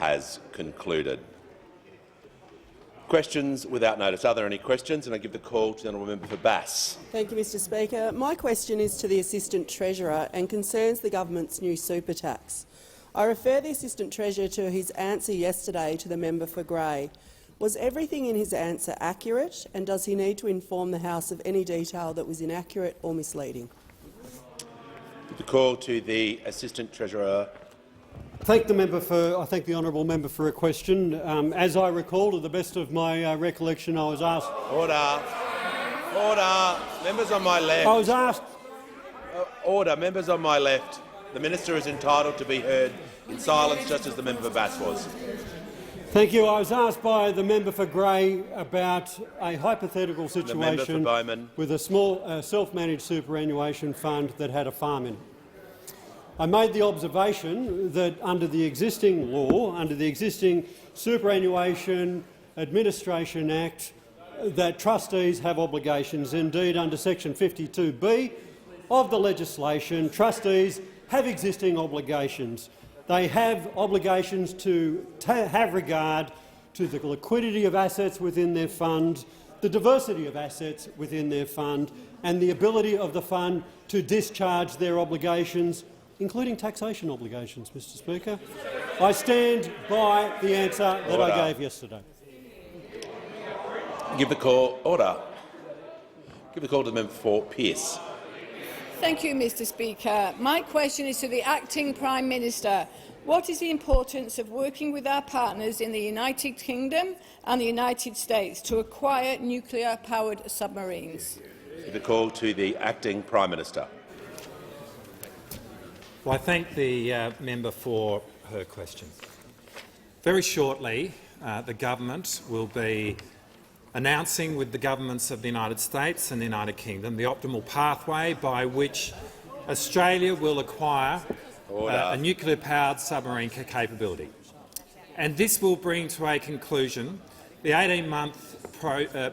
has concluded. Questions without notice. Are there any questions? And I give the call to the honourable member for Bass. Thank you, Mr Speaker. My question is to the Assistant Treasurer and concerns the government's new super tax. I refer the Assistant Treasurer to his answer yesterday to the member for Grey. Was everything in his answer accurate, and does he need to inform the House of any detail that was inaccurate or misleading? The call to the Assistant Treasurer. I thank the honourable member for a question. As I recall, to the best of my recollection, I was asked. Order. Order. Members on my left. I was asked. Order. Members on my left. The minister is entitled to be heard in silence, just as the member for Bass was. Thank you. I was asked by the member for Grey about a hypothetical situation with a small self-managed superannuation fund that had a farm in it. I made the observation that under the existing law, under the existing Superannuation Administration Act, that trustees have obligations. Indeed, under section 52B of the legislation, trustees have existing obligations. They have obligations to have regard to the liquidity of assets within their fund, the diversity of assets within their fund, and the ability of the fund to discharge their obligations, including taxation obligations, Mr Speaker. I stand by the answer that I gave yesterday. Give the call. Order. Give the call to the member for Pearce. Thank you, Mr Speaker. My question is to the Acting Prime Minister. What is the importance of working with our partners in the United Kingdom and the United States to acquire nuclear-powered submarines? Give the call to the Acting Prime Minister. Well, I thank the member for her question. Very shortly, the government will be announcing with the governments of the United States and the United Kingdom the optimal pathway by which Australia will acquire a nuclear-powered submarine capability. And this will bring to a conclusion the 18-month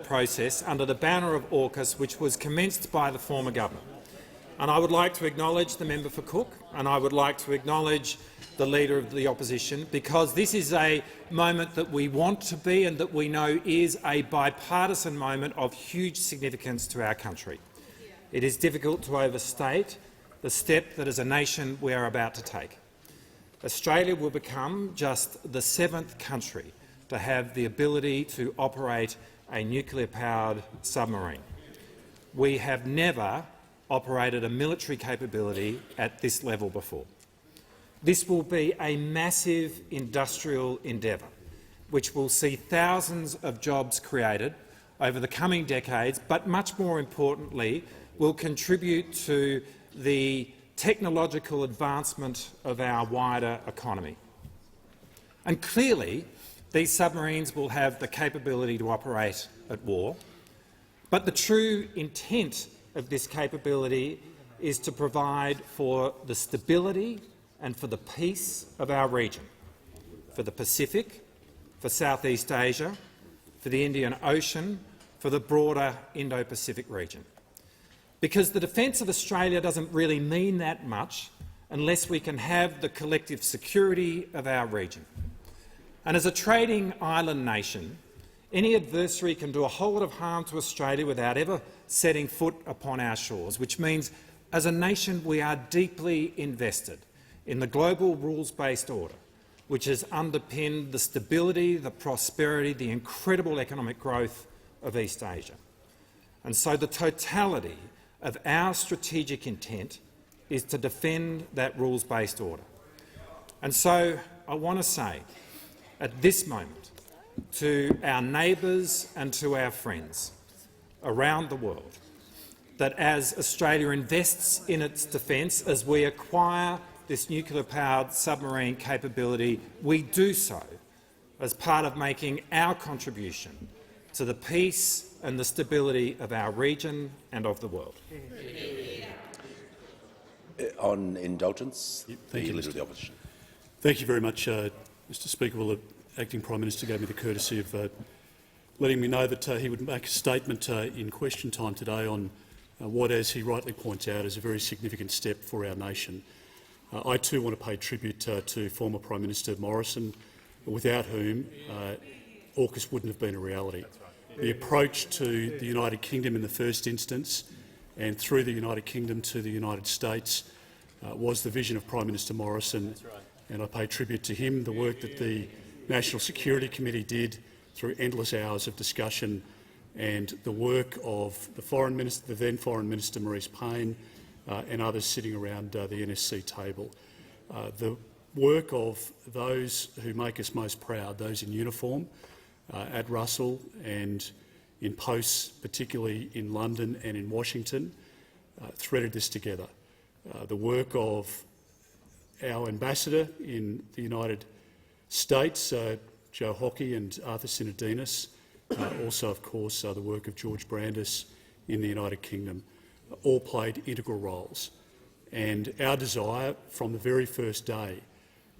process under the banner of AUKUS, which was commenced by the former government. And I would like to acknowledge the member for Cook, and I would like to acknowledge the Leader of the Opposition, because this is a moment that we want to be and that we know is a bipartisan moment of huge significance to our country. It is difficult to overstate the step that as a nation we are about to take. Australia will become just the 7th country to have the ability to operate a nuclear-powered submarine. We have never operated a military capability at this level before. This will be a massive industrial endeavour, which will see thousands of jobs created over the coming decades, but much more importantly will contribute to the technological advancement of our wider economy. And clearly, these submarines will have the capability to operate at war, but the true intent of this capability is to provide for the stability and for the peace of our region, for the Pacific, for Southeast Asia, for the Indian Ocean, for the broader Indo-Pacific region. Because the defence of Australia doesn't really mean that much unless we can have the collective security of our region. And as a trading island nation, any adversary can do a whole lot of harm to Australia without ever setting foot upon our shores, which means as a nation we are deeply invested in the global rules-based order, which has underpinned the stability, the prosperity, the incredible economic growth of East Asia. And so the totality of our strategic intent is to defend that rules-based order. And so I want to say at this moment to our neighbours and to our friends around the world that as Australia invests in its defence, as we acquire this nuclear-powered submarine capability, we do so as part of making our contribution to the peace and the stability of our region and of the world. On indulgence, Thank you, Leader of the Opposition. Thank you very much, Mr Speaker. Well, the Acting Prime Minister gave me the courtesy of letting me know that he would make a statement in question time today on what, as he rightly points out, is a very significant step for our nation. I too want to pay tribute to former Prime Minister Morrison without whom AUKUS wouldn't have been a reality. The approach to the United Kingdom in the first instance and through the United Kingdom to the United States was the vision of Prime Minister Morrison, and I pay tribute to him, the work that the National Security Committee did through endless hours of discussion, and the work of the then Foreign Minister Marise Payne and others sitting around the NSC table. The work of those who make us most proud, those in uniform at Russell and in posts, particularly in London and in Washington, threaded this together. The work of our ambassador in the United States, Joe Hockey and Arthur Sinodinos, also, of course, the work of George Brandis in the United Kingdom, all played integral roles. And our desire from the very first day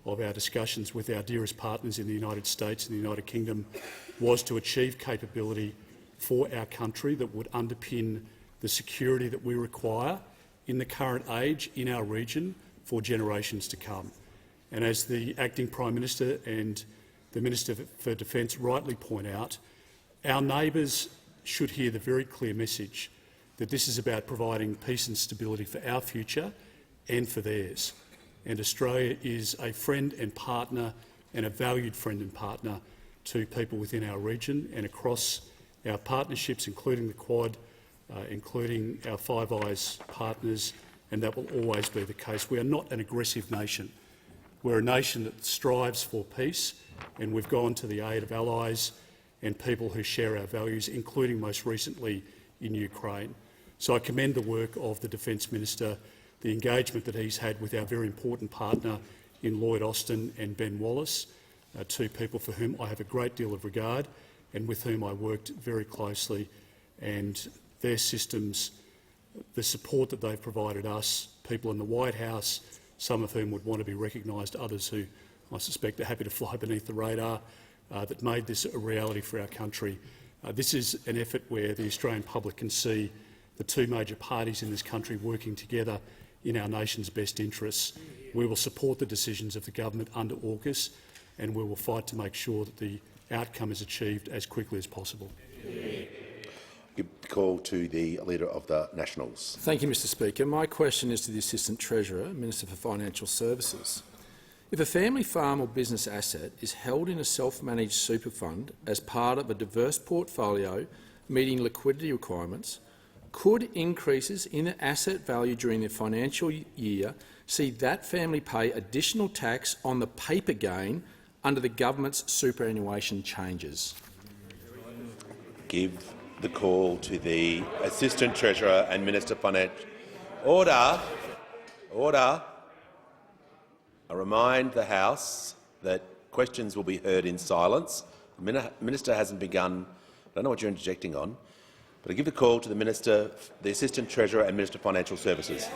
of our discussions with our dearest partners in the United States and the United Kingdom was to achieve capability for our country that would underpin the security that we require in the current age in our region for generations to come. And as the Acting Prime Minister and the Minister for Defence rightly point out, our neighbours should hear the very clear message that this is about providing peace and stability for our future and for theirs. And Australia is a friend and partner, and a valued friend and partner to people within our region and across our partnerships, including the Quad, including our Five Eyes partners, and that will always be the case. We are not an aggressive nation. We're a nation that strives for peace, and we've gone to the aid of allies and people who share our values, including most recently in Ukraine. So I commend the work of the Defence Minister, the engagement that he's had with our very important partner in Lloyd Austin and Ben Wallace, two people for whom I have a great deal of regard and with whom I worked very closely, and their systems, the support that they've provided us, people in the White House, some of whom would want to be recognised, others who I suspect are happy to fly beneath the radar, that made this a reality for our country. This is an effort where the Australian public can see the two major parties in this country working together in our nation's best interests. We will support the decisions of the government under AUKUS, and we will fight to make sure that the outcome is achieved as quickly as possible. Give the call to the Leader of the Nationals. Thank you, Mr Speaker. My question is to the Assistant Treasurer, Minister for Financial Services. If a family farm or business asset is held in a self-managed super fund as part of a diverse portfolio meeting liquidity requirements, could increases in the asset value during the financial year see that family pay additional tax on the paper gain under the government's superannuation changes? Give the call to the Assistant Treasurer and Minister for Finance. Order. Order. I remind the House that questions will be heard in silence. The Minister hasn't begun. I don't know what you're interjecting on, but I give the call to the Minister, the Assistant Treasurer and Minister for Financial Services.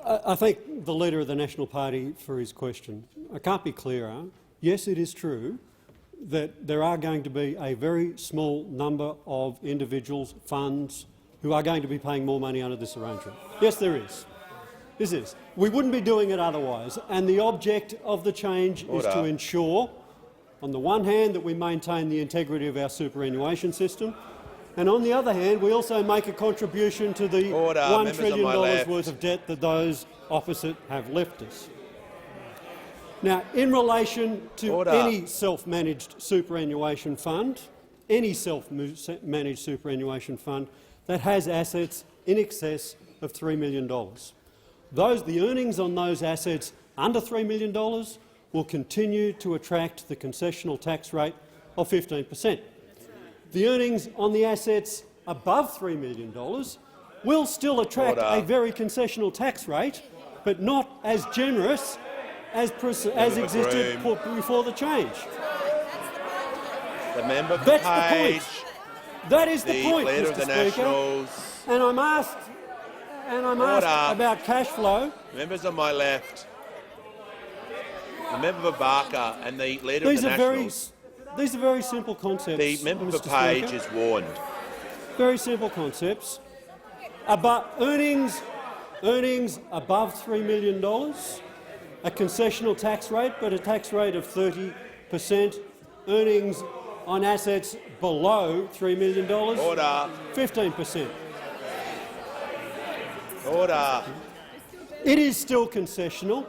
I thank the Leader of the National Party for his question. I can't be clearer. Yes, it is true that there are going to be a very small number of individuals, funds, who are going to be paying more money under this arrangement. Yes, there is. This is. We wouldn't be doing it otherwise, and the object of the change is to ensure, on the one hand, that we maintain the integrity of our superannuation system, and on the other hand, we also make a contribution to the $1 trillion worth of debt that those opposite have left us. Now, in relation to any self-managed superannuation fund, that has assets in excess of $3 million. The earnings on those assets under $3 million will continue to attract the concessional tax rate of 15%. The earnings on the assets above $3 million will still attract a very concessional tax rate, but not as generous as existed before the change. The member for That's Page, the point. That is the point, Leader Mr. of the Speaker. Nationals. And I'm asked about cash flow. Members on my left, the member for Barker and the Leader of the Nationals. These are very simple concepts. The member for Mr. Page Speaker. is warned. Very simple concepts. About earnings above $3 million, a concessional tax rate, but a tax rate of 30 earnings on assets below $3 million, Order. 15%. Order. It is still concessional.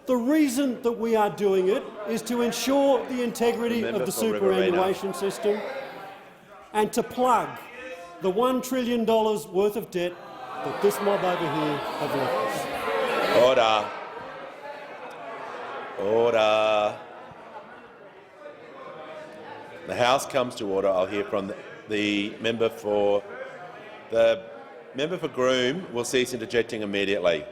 The reason that we are doing it is to ensure the integrity of the superannuation system and to plug the $1 trillion worth of debt that this mob over here have left us. Order. Order. The House comes to order. I'll hear from the member for Groom. Will cease interjecting immediately.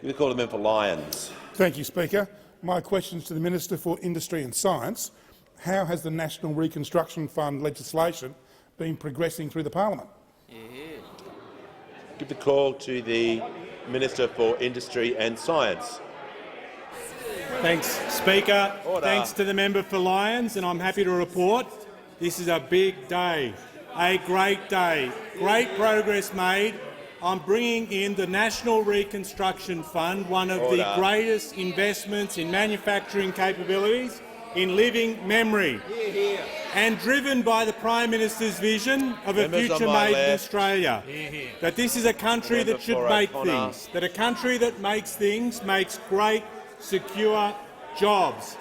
Give the call to the member for Lyons. Thank you, Speaker. My question is to the Minister for Industry and Science. How has the National Reconstruction Fund legislation been progressing through the parliament? Give the call to the Minister for Industry and Science. Thanks, Speaker. Order. Thanks to the member for Lyons, and I'm happy to report this is a big day, a great day. Great progress made on bringing in the National Reconstruction Fund, one of the greatest investments in manufacturing capabilities in living memory, and driven by the Prime Minister's vision of a future made in Australia, that this is a country that should make things, that a country that makes things makes great, secure jobs.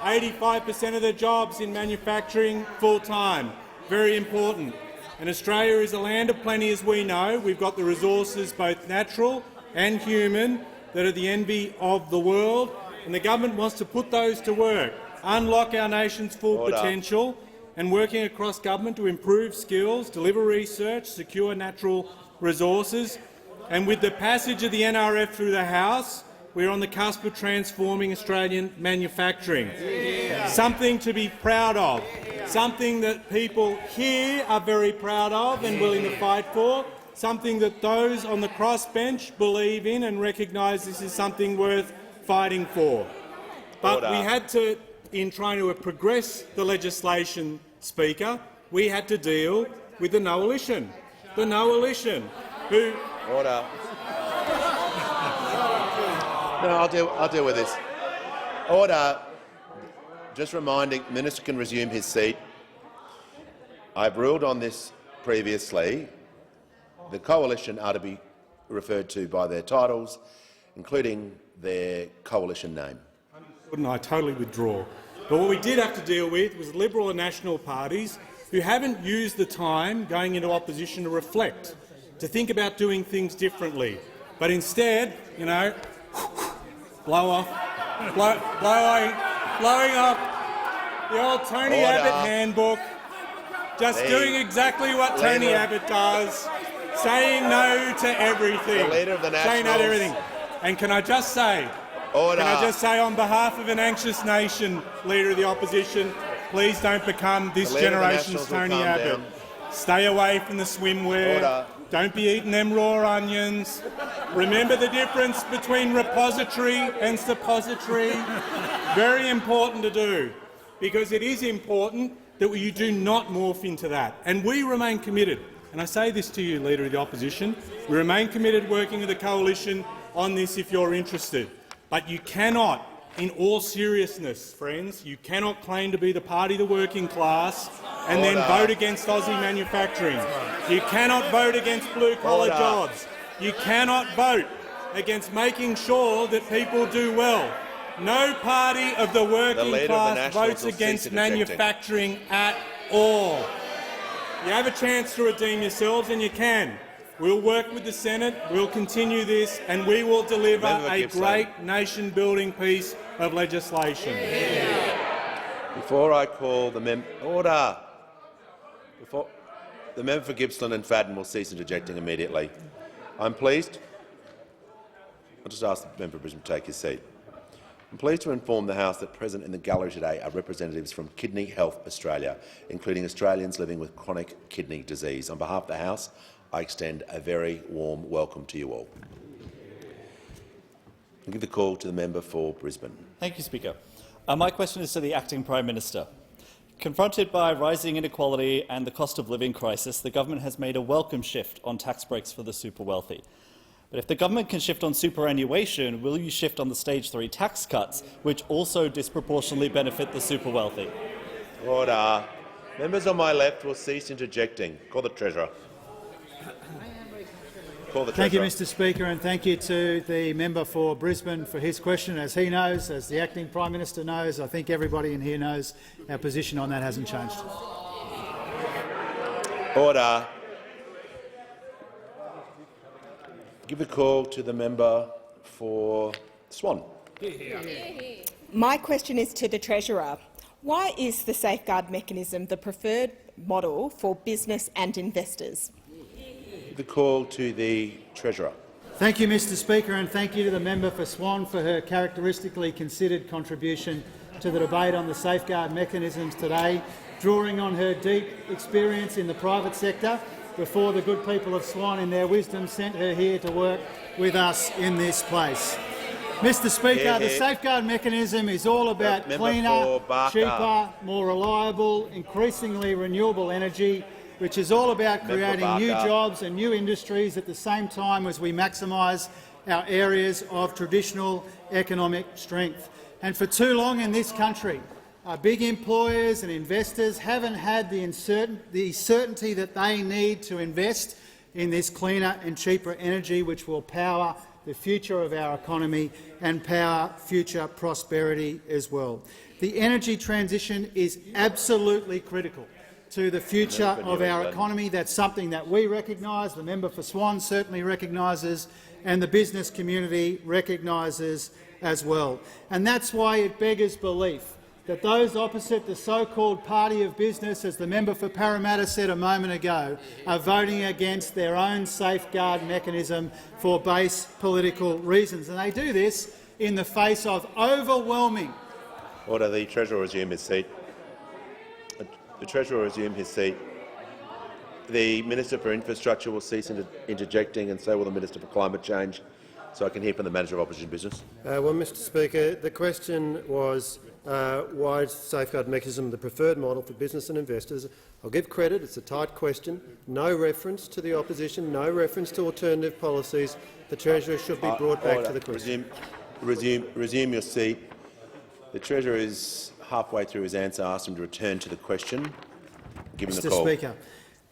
85% of the jobs in manufacturing full-time, very important. And Australia is a land of plenty, as we know. We've got the resources, both natural and human, that are the envy of the world, and the government wants to put those to work, unlock our nation's full potential, and working across government to improve skills, deliver research, secure natural resources. And with the passage of the NRF through the House, we're on the cusp of transforming Australian manufacturing. Something to be proud of, something that people here are very proud of and willing to fight for, something that those on the crossbench believe in and recognise this is something worth fighting for. But we had to, in trying to progress the legislation, Speaker, we had to deal with the Coalition. The Coalition, who... Order. No, I'll deal with this. Order. Just reminding, the Minister can resume his seat. I've ruled on this previously. The Coalition are to be referred to by their titles, including their coalition name. And I totally withdraw. But what we did have to deal with was Liberal and National parties who haven't used the time going into opposition to reflect, to think about doing things differently, but instead, you know, blowing off the old Tony Abbott handbook, just doing exactly what Tony Abbott does, saying no to everything. The Leader of the Nationals. Saying no to everything. And can I just say, on behalf of an anxious nation, Leader of the Opposition, please don't become this generation's Tony Abbott. Stay away from the swimwear. Don't be eating them raw onions. Remember the difference between repository and suppository. Very important to do, because it is important that you do not morph into that. And we remain committed, and I say this to you, Leader of the Opposition, we remain committed working with the Coalition on this if you're interested. But you cannot, in all seriousness, friends, you cannot claim to be the party of the working class and then vote against Aussie manufacturing. You cannot vote against blue-collar jobs. You cannot vote against making sure that people do well. No party of the working class votes against manufacturing at all. You have a chance to redeem yourselves, and you can. We'll work with the Senate, we'll continue this, and we will deliver a great nation-building piece of legislation. Before I call the member the member for Gippsland and Fadden will cease interjecting immediately. I'm pleased. I'll just ask the member for Brisbane to take his seat. I'm pleased to inform the House that present in the gallery today are representatives from Kidney Health Australia, including Australians living with chronic kidney disease. On behalf of the House, I extend a very warm welcome to you all. I'll give the call to the member for Brisbane. Thank you, Speaker. My question is to the Acting Prime Minister. Confronted by rising inequality and the cost of living crisis, the government has made a welcome shift on tax breaks for the super wealthy. But if the government can shift on superannuation, will you shift on the Stage 3 tax cuts, which also disproportionately benefit the super wealthy? Order. Members on my left will cease interjecting. Call the Treasurer. Call the Thank you, Treasurer. Mr Speaker, and thank you to the member for Brisbane for his question. As he knows, as the Acting Prime Minister knows, I think everybody in here knows our position on that hasn't changed. Order. Give the call to the member for Swan. My question is to the Treasurer. Why is the safeguard mechanism the preferred model for business and investors? Give the call to the Treasurer. Thank you, Mr Speaker, and thank you to the member for Swan for her characteristically considered contribution to the debate on the safeguard mechanisms today, drawing on her deep experience in the private sector before the good people of Swan, in their wisdom, sent her here to work with us in this place. Mr Speaker, the safeguard mechanism is all about cleaner, cheaper, more reliable, increasingly renewable energy, which is all about creating new jobs and new industries at the same time as we maximise our areas of traditional economic strength. And for too long in this country, big employers and investors haven't had the certainty that they need to invest in this cleaner and cheaper energy, which will power the future of our economy and power future prosperity as well. The energy transition is absolutely critical to the future of our economy. That's something that we recognise, the member for Swan certainly recognises, and the business community recognises as well. And that's why it beggars belief that those opposite the so-called party of business, as the member for Parramatta said a moment ago, are voting against their own safeguard mechanism for base political reasons. And they do this in the face of overwhelming— Order. The Treasurer will resume his seat. The Treasurer will resume his seat. The Minister for Infrastructure will cease interjecting, and so will the Minister for Climate Change, so I can hear from the Manager of Opposition Business. Well, Mr Speaker, the question was why is safeguard mechanism the preferred model for business and investors? I'll give credit, it's a tight question. No reference to the opposition, no reference to alternative policies. The Treasurer should be brought back to the question. Resume your seat. The Treasurer is halfway through his answer. Ask him to return to the question. Give him the call. Mr Speaker,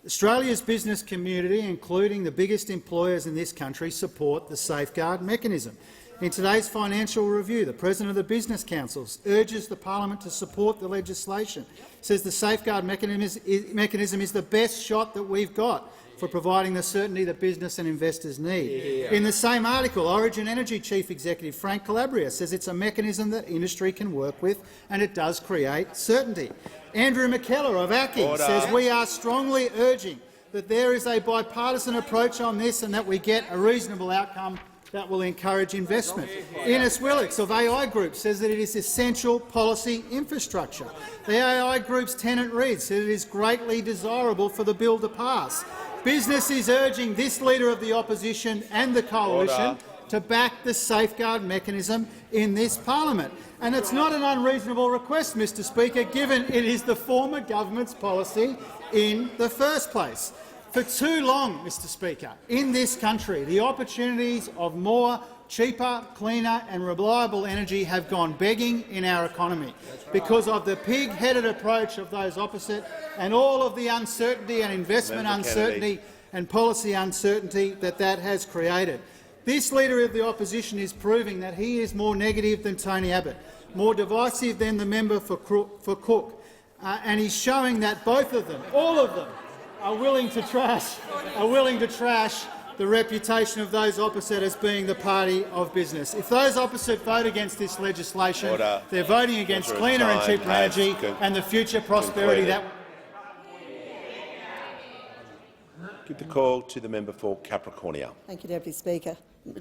Australia's business community, including the biggest employers in this country, support the safeguard mechanism. In today's financial review, the President of the Business Council urges the parliament to support the legislation, says the safeguard mechanism is the best shot that we've got for providing the certainty that business and investors need. In the same article, Origin Energy Chief Executive Frank Calabria says it's a mechanism that industry can work with, and it does create certainty. Andrew McKellar of ACCI says we are strongly urging that there is a bipartisan approach on this and that we get a reasonable outcome that will encourage investment. Innes Willix of AI Group says that it is essential policy infrastructure. The AI Group's Tennant Reid said it is greatly desirable for the bill to pass. Business is urging this Leader of the Opposition and the Coalition to back the safeguard mechanism in this parliament. And it's not an unreasonable request, Mr Speaker, given it is the former government's policy in the first place. For too long, Mr Speaker, in this country, the opportunities of more cheaper, cleaner and reliable energy have gone begging in our economy because of the pig-headed approach of those opposite and all of the uncertainty and investment uncertainty and policy uncertainty that has created. This Leader of the Opposition is proving that he is more negative than Tony Abbott, more divisive than the member for Cook, and he's showing that both of them, all of them, are willing to trash the reputation of those opposite as being the party of business. If those opposite vote against this legislation, they're voting against cleaner and cheaper energy and the future prosperity that— Give the call to the member for Capricornia. Thank you, Deputy Speaker.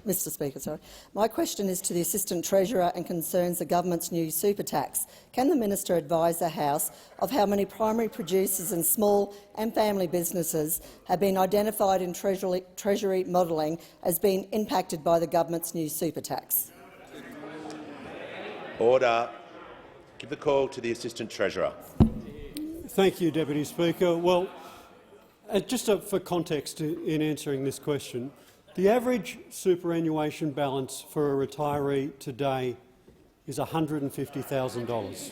Mr Speaker, sorry. My question is to the Assistant Treasurer and concerns the government's new super tax. Can the minister advise the House of how many primary producers and small and family businesses have been identified in Treasury modelling as being impacted by the government's new super tax? Order. Give the call to the Assistant Treasurer. Thank you, Deputy Speaker. Well, just for context in answering this question, The average superannuation balance for a retiree today is $150,000.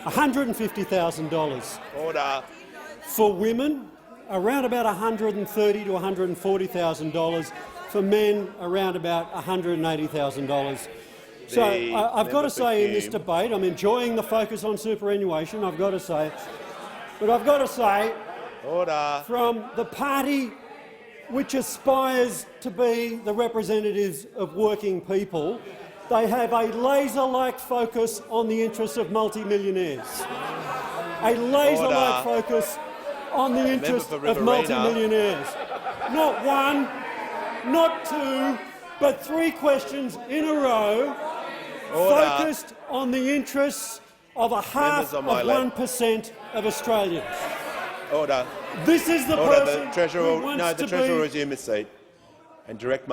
$150,000. Order. For women, around about $130,000 to $140,000. For men, around about $180,000. So I've got to say in this debate, I'm enjoying the focus on superannuation, I've got to say. But I've got to say, order, from the party which aspires to be the representatives of working people, they have a laser-like focus on the interests of multimillionaires. A laser-like focus on the interests of multimillionaires. Not one, not two, but 3 questions in a row focused on the interests of a half of 1% of Australians. Order. This is the person the Treasurer who will, wants no, the to Treasurer will be... resume his seat and direct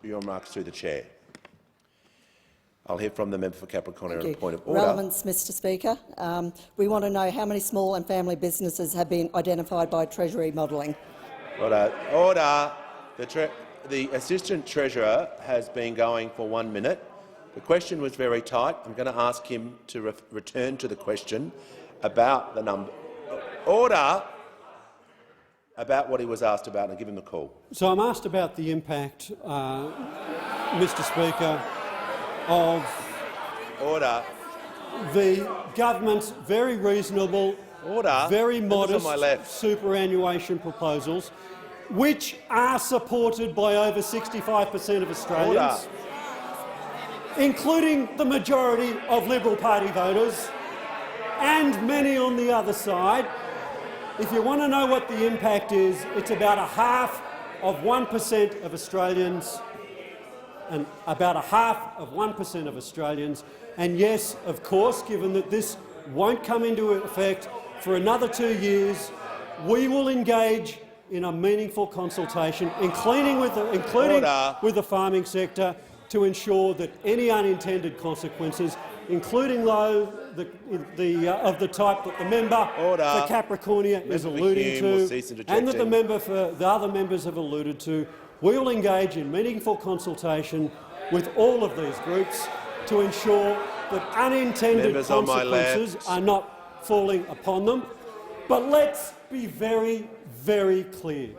your remarks through the chair. I'll hear from the member for Capricorn on a point of order. Relevance, Mr Speaker. We want to know how many small and family businesses have been identified by Treasury modelling. Order. Order. The Assistant Treasurer has been going for 1 minute. The question was very tight. I'm going to ask him to return to the question about the number. Order. About what he was asked about, and I'll give him the call. So I'm asked about the impact, Mr Speaker, of the government's very reasonable, very modest superannuation proposals, which are supported by over 65% of Australians, including the majority of Liberal Party voters and many on the other side. If you want to know what the impact is, it's about 0.5% of Australians, and about 0.5% of Australians. And yes, of course, given that this won't come into effect for another 2 years, we will engage in a meaningful consultation, including with the farming sector, to ensure that any unintended consequences, including those of the type that the member for Capricornia is alluding to, and that the member for the other members have alluded to, we will engage in meaningful consultation with all of these groups to ensure that unintended consequences are not falling upon them. But let's be very, very clear.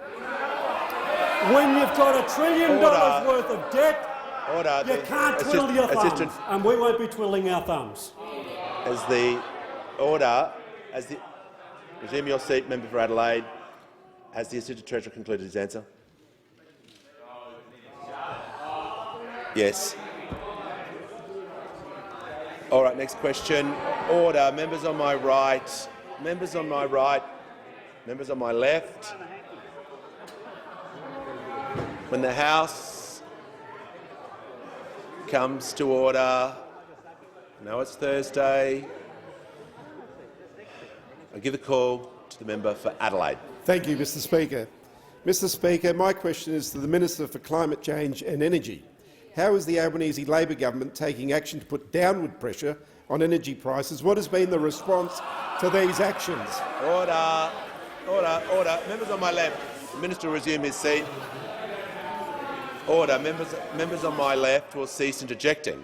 When you've got $1 trillion worth of debt, you can't twiddle your thumbs, and we won't be twiddling our thumbs. Resume your seat, member for Adelaide. Has the Assistant Treasurer concluded his answer? Yes. All right, next question. Order. Members on my right. Members on my right. Members on my left. When the House comes to order, I know it's Thursday, I give the call to the member for Adelaide. Thank you, Mr Speaker. Mr Speaker, my question is to the Minister for Climate Change and Energy. How is the Albanese Labor government taking action to put downward pressure on energy prices? What has been the response to these actions? Order. Order. Order. Members on my left. The Minister will resume his seat. Order. Members on my left will cease interjecting.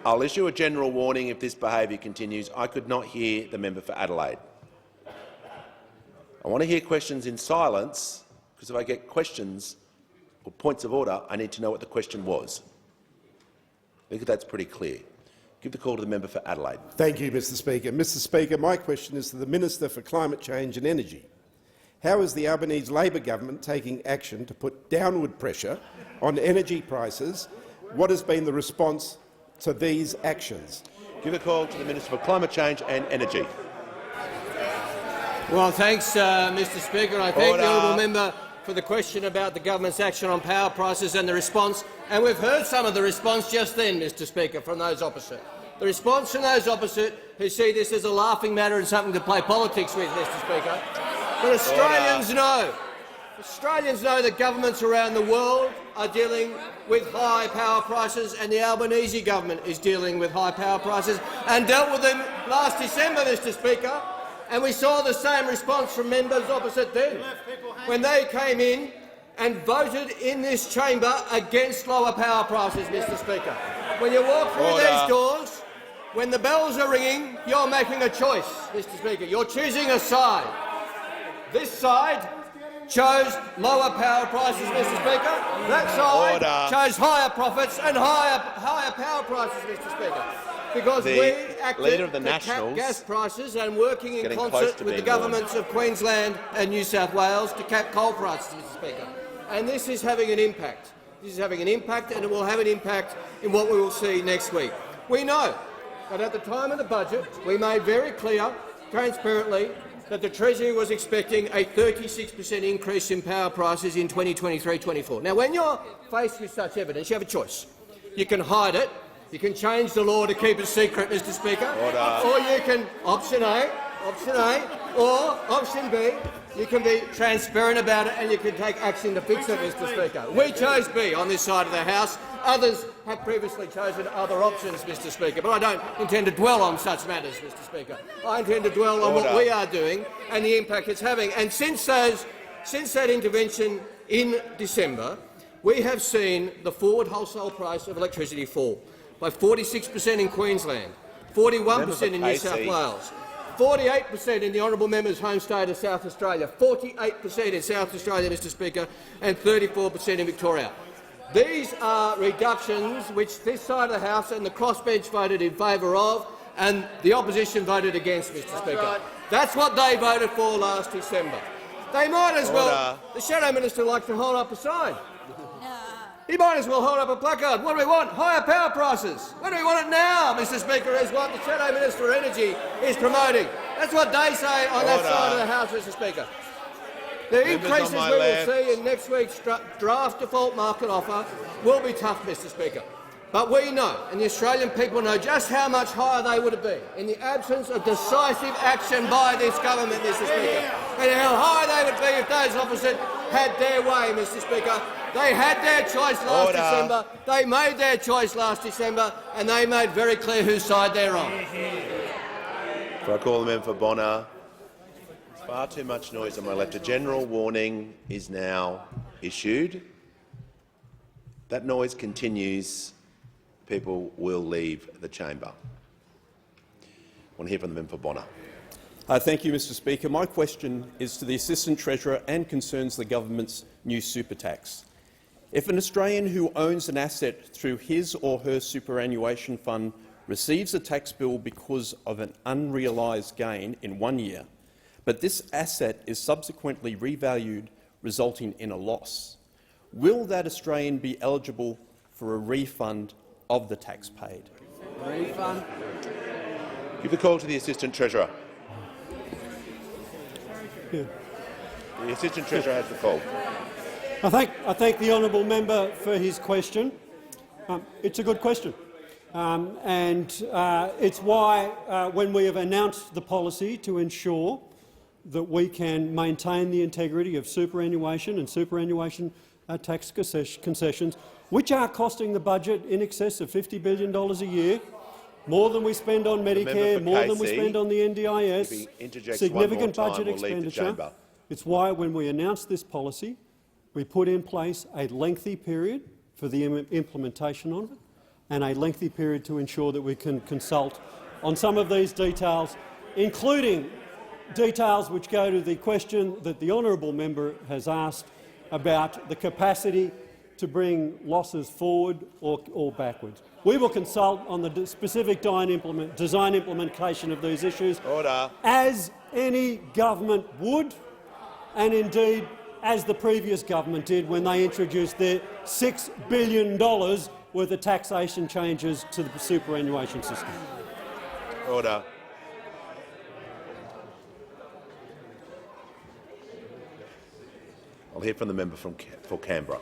I'll issue a general warning if this behaviour continues. I could not hear the member for Adelaide. I want to hear questions in silence, because if I get questions or points of order, I need to know what the question was. I think that's pretty clear. Give the call to the member for Adelaide. Thank you, Mr Speaker. Mr Speaker, my question is to the Minister for Climate Change and Energy. How is the Albanese Labor government taking action to put downward pressure on energy prices? What has been the response to these actions? Give a call to the Minister for Climate Change and Energy. Well, thanks, Mr Speaker. I thank the honourable member for the question about the government's action on power prices and the response. And we've heard some of the response just then, Mr Speaker, from those opposite. The response from those opposite who see this as a laughing matter and something to play politics with, Mr Speaker. But Australians know that governments around the world are dealing with high power prices, and the Albanese government is dealing with high power prices and dealt with them last December, Mr Speaker. And we saw the same response from members opposite then, when they came in and voted in this chamber against lower power prices, Mr Speaker. When you walk through these doors, when the bells are ringing, you're making a choice, Mr Speaker. You're choosing a side. This side chose lower power prices, Mr Speaker. That side chose higher profits and higher power prices, Mr Speaker. Because we acted to cap gas prices and working in concert with the governments of Queensland and New South Wales to cap coal prices, Mr Speaker. And this is having an impact. This is having an impact, and it will have an impact in what we will see next week. We know that at the time of the budget, we made very clear, transparently, that the Treasury was expecting a 36% increase in power prices in 2023-24. Now, when you're faced with such evidence, you have a choice. You can hide it. You can change the law to keep it secret, Mr Speaker. Or you can option A, or option B, you can be transparent about it and you can take action to fix it, Mr Speaker. We chose B on this side of the House. Others have previously chosen other options, Mr Speaker, but I don't intend to dwell on such matters, Mr Speaker. I intend to dwell on what we are doing and the impact it's having. And since that intervention in December, we have seen the forward wholesale price of electricity fall by 46% in Queensland, 41% in New South Wales, 48% in the honourable member's home state of South Australia, 48% in South Australia, Mr Speaker, and 34% in Victoria. These are reductions which this side of the House and the crossbench voted in favour of, and the opposition voted against, Mr Speaker. That's what they voted for last December. They might as well. The Shadow Minister likes to hold up a sign. He might as well hold up a placard. What do we want? Higher power prices. When do we want it now, Mr Speaker, is what the Shadow Minister for Energy is promoting. That's what they say on that side of the House, Mr Speaker. The increases we will see in next week's draft default market offer will be tough, Mr Speaker. But we know, and the Australian people know, just how much higher they would have been in the absence of decisive action by this government, Mr Speaker, and how high they would be if those opposite had their way, Mr Speaker. They had their choice last December, they made their choice last December, and they made very clear whose side they're on. Before I call the member for Bonner, far too much noise on my left. A general warning is now issued. That noise continues, people will leave the chamber. I want to hear from the member for Bonner. Thank you, Mr Speaker. My question is to the Assistant Treasurer and concerns the government's new super tax. If an Australian who owns an asset through his or her superannuation fund receives a tax bill because of an unrealised gain in 1 year, but this asset is subsequently revalued, resulting in a loss, will that Australian be eligible for a refund of the tax paid? Refund. Give the call to the Assistant Treasurer. Yeah. The Assistant Treasurer has the call. I thank the honourable member for his question. It's a good question. It's why, when we have announced the policy to ensure that we can maintain the integrity of superannuation and superannuation tax concessions, which are costing the budget in excess of $50 billion a year, more than we spend on Medicare, more than we spend on the NDIS, significant budget expenditure. It's why, when we announced this policy, we put in place a lengthy period for the implementation of it and a lengthy period to ensure that we can consult on some of these details, including details which go to the question that the honourable member has asked about the capacity to bring losses forward or backwards. We will consult on the specific design implementation of these issues, as any government would, and indeed as the previous government did when they introduced their $6 billion worth of taxation changes to the superannuation system. Order. I'll hear from the member for Canberra.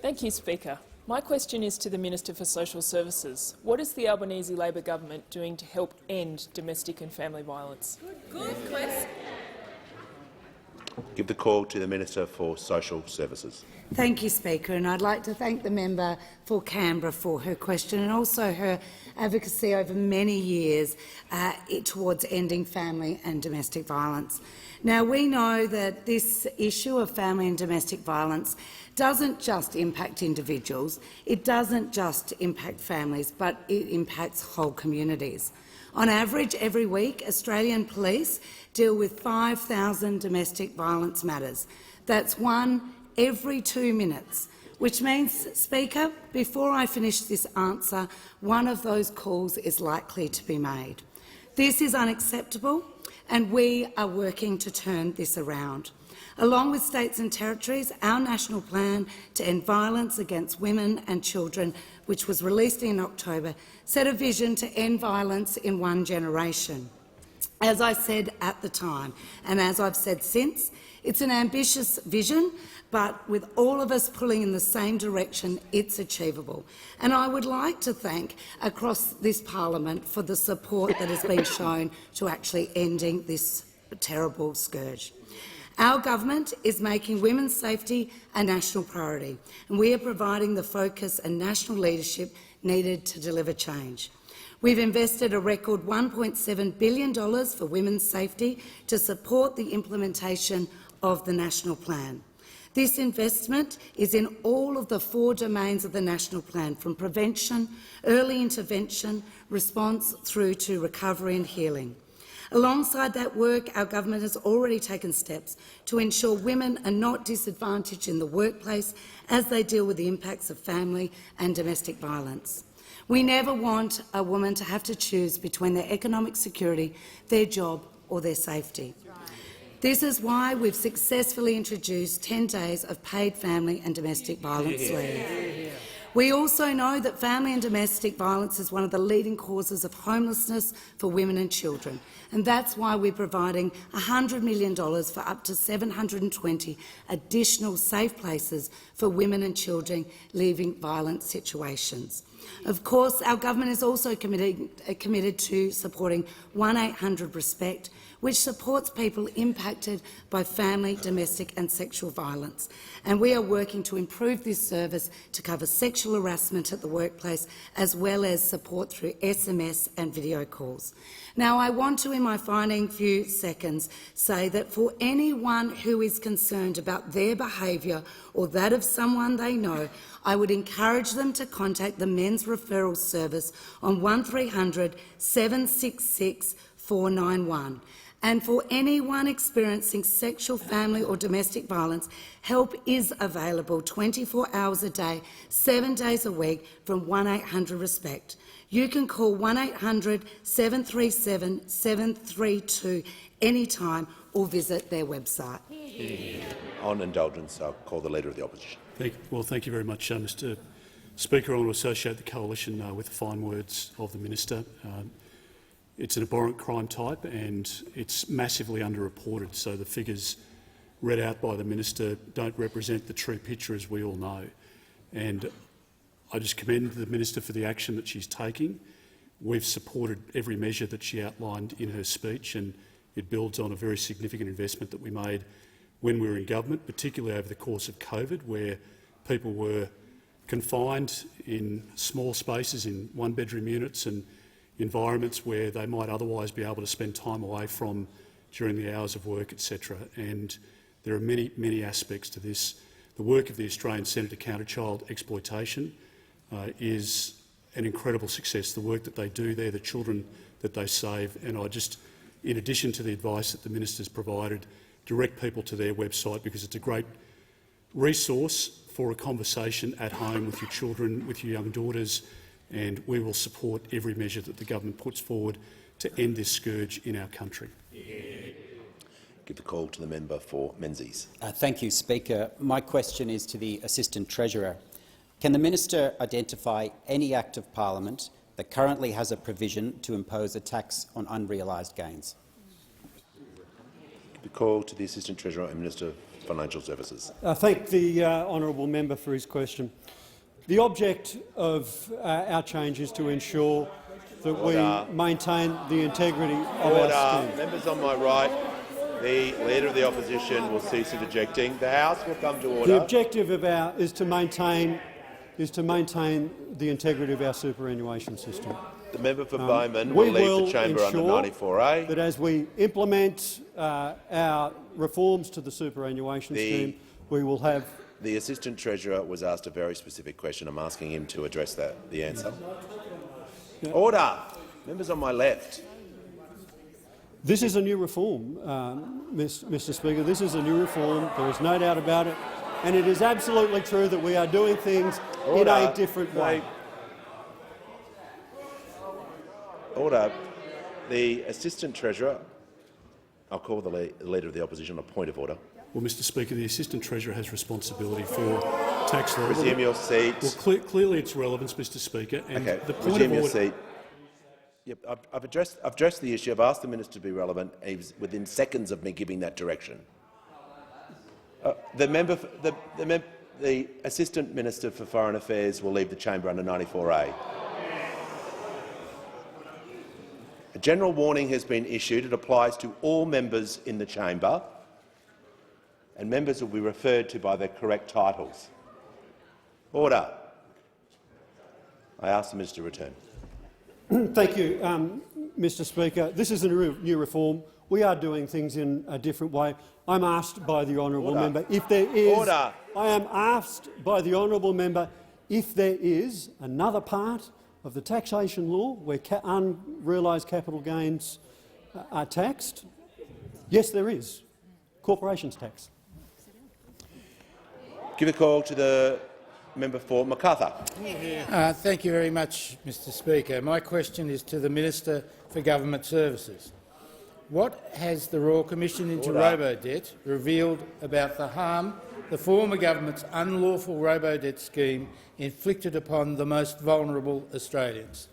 Thank you, Speaker. My question is to the Minister for Social Services. What is the Albanese Labor government doing to help end domestic and family violence? Good question. Give the call to the Minister for Social Services. Thank you, Speaker, and I'd like to thank the member for Canberra for her question and also her advocacy over many years towards ending family and domestic violence. Now, we know that this issue of family and domestic violence doesn't just impact individuals, it doesn't just impact families, but it impacts whole communities. On average, every week, Australian police deal with 5,000 domestic violence matters. That's one every 2 minutes, which means, Speaker, before I finish this answer, one of those calls is likely to be made. This is unacceptable, and we are working to turn this around. Along with states and territories, our national plan to end violence against women and children, which was released in October, set a vision to end violence in one generation. As I said at the time, and as I've said since, it's an ambitious vision, but with all of us pulling in the same direction, it's achievable. And I would like to thank across this parliament for the support that has been shown to actually ending this terrible scourge. Our government is making women's safety a national priority, and we are providing the focus and national leadership needed to deliver change. We've invested a record $1.7 billion for women's safety to support the implementation of the national plan. This investment is in all of the 4 domains of the national plan, from prevention, early intervention, response through to recovery and healing. Alongside that work, our government has already taken steps to ensure women are not disadvantaged in the workplace as they deal with the impacts of family and domestic violence. We never want a woman to have to choose between their economic security, their job or their safety. This is why we've successfully introduced 10 days of paid family and domestic violence leave. We also know that family and domestic violence is one of the leading causes of homelessness for women and children, and that's why we're providing $100 million for up to 720 additional safe places for women and children leaving violent situations. Of course, our government is also committed to supporting 1-800-RESPECT, which supports people impacted by family, domestic and sexual violence. And we are working to improve this service to cover sexual harassment at the workplace, as well as support through SMS and video calls. Now, I want to, in my final few seconds, say that for anyone who is concerned about their behaviour or that of someone they know, I would encourage them to contact the Men's Referral Service on 1300 766 491. And for anyone experiencing sexual, family or domestic violence, help is available 24 hours a day, 7 days a week from 1-800-RESPECT. You can call 1-800-737-732 anytime or visit their website. On indulgence, I'll call the Leader of the Opposition. Thank you very much, Mr Speaker. I want to associate the coalition with the fine words of the minister. It's an abhorrent crime type and it's massively underreported, so the figures read out by the minister don't represent the true picture, as we all know. And I just commend the minister for the action that she's taking. We've supported every measure that she outlined in her speech, and it builds on a very significant investment that we made when we were in government, particularly over the course of COVID, where people were confined in small spaces in one-bedroom units and environments where they might otherwise be able to spend time away from during the hours of work, etc. And there are many, many aspects to this. The work of the Australian Centre to Counter Child Exploitation is an incredible success. The work that they do there, the children that they save, and I just, in addition to the advice that the minister's provided, direct people to their website because it's a great resource for a conversation at home with your children, with your young daughters, and we will support every measure that the government puts forward to end this scourge in our country. Give the call to the member for Menzies. Thank you, Speaker. My question is to the Assistant Treasurer. Can the minister identify any Act of Parliament that currently has a provision to impose a tax on unrealised gains? Give the call to the Assistant Treasurer and Minister of Financial Services. I thank the honourable member for his question. The object of our change is to ensure that we maintain the integrity of our scheme. Members on my right. The Leader of the Opposition will cease interjecting. The House will come to order. The objective of is to maintain the integrity of our superannuation system. The member for Bowman will leave the chamber under 94A. That as we implement our reforms to the superannuation scheme, we will have. The Assistant Treasurer was asked a very specific question. I'm asking him to address the answer. Yeah. Order. Members on my left. This is a new reform, Mr. Speaker. This is a new reform. There is no doubt about it. And it is absolutely true that we are doing things in a different way. Order. The Assistant Treasurer. I'll call the Leader of the Opposition a point of order. Well, Mr. Speaker, the Assistant Treasurer has responsibility for tax law. Resume your seat. Well, clearly its relevance, Mr. Speaker. And okay. The point Resume of your order. seat. Yep, I've addressed the issue. I've asked the minister to be relevant. He was within seconds of me giving that direction. The Assistant Minister for Foreign Affairs will leave the chamber under 94A. A general warning has been issued. It applies to all members in the chamber, and members will be referred to by their correct titles. Order. I ask the minister to return. Thank you, Mr. Speaker. This is a new reform. We are doing things in a different way. I'm asked by the honourable member if there is. Order. I am asked by the honourable member if there is another part of the taxation law where unrealised capital gains are taxed. Yes, there is. Corporations tax. Give a call to the member for Macarthur. Thank you very much, Mr. Speaker. My question is to the Minister for Government Services. What has the Royal Commission into Robodebt revealed about the harm the former government's unlawful Robodebt scheme inflicted upon the most vulnerable Australians?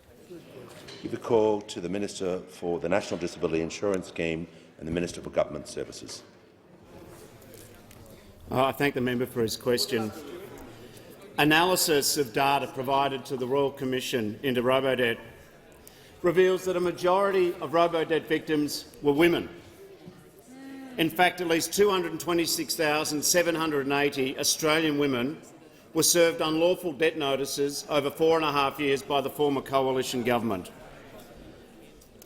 Give a call to the Minister for the National Disability Insurance Scheme and the Minister for Government Services. I thank the member for his question. Analysis of data provided to the Royal Commission into Robodebt reveals that a majority of Robodebt victims were women. In fact, at least 226,780 Australian women were served unlawful debt notices over 4.5 years by the former coalition government.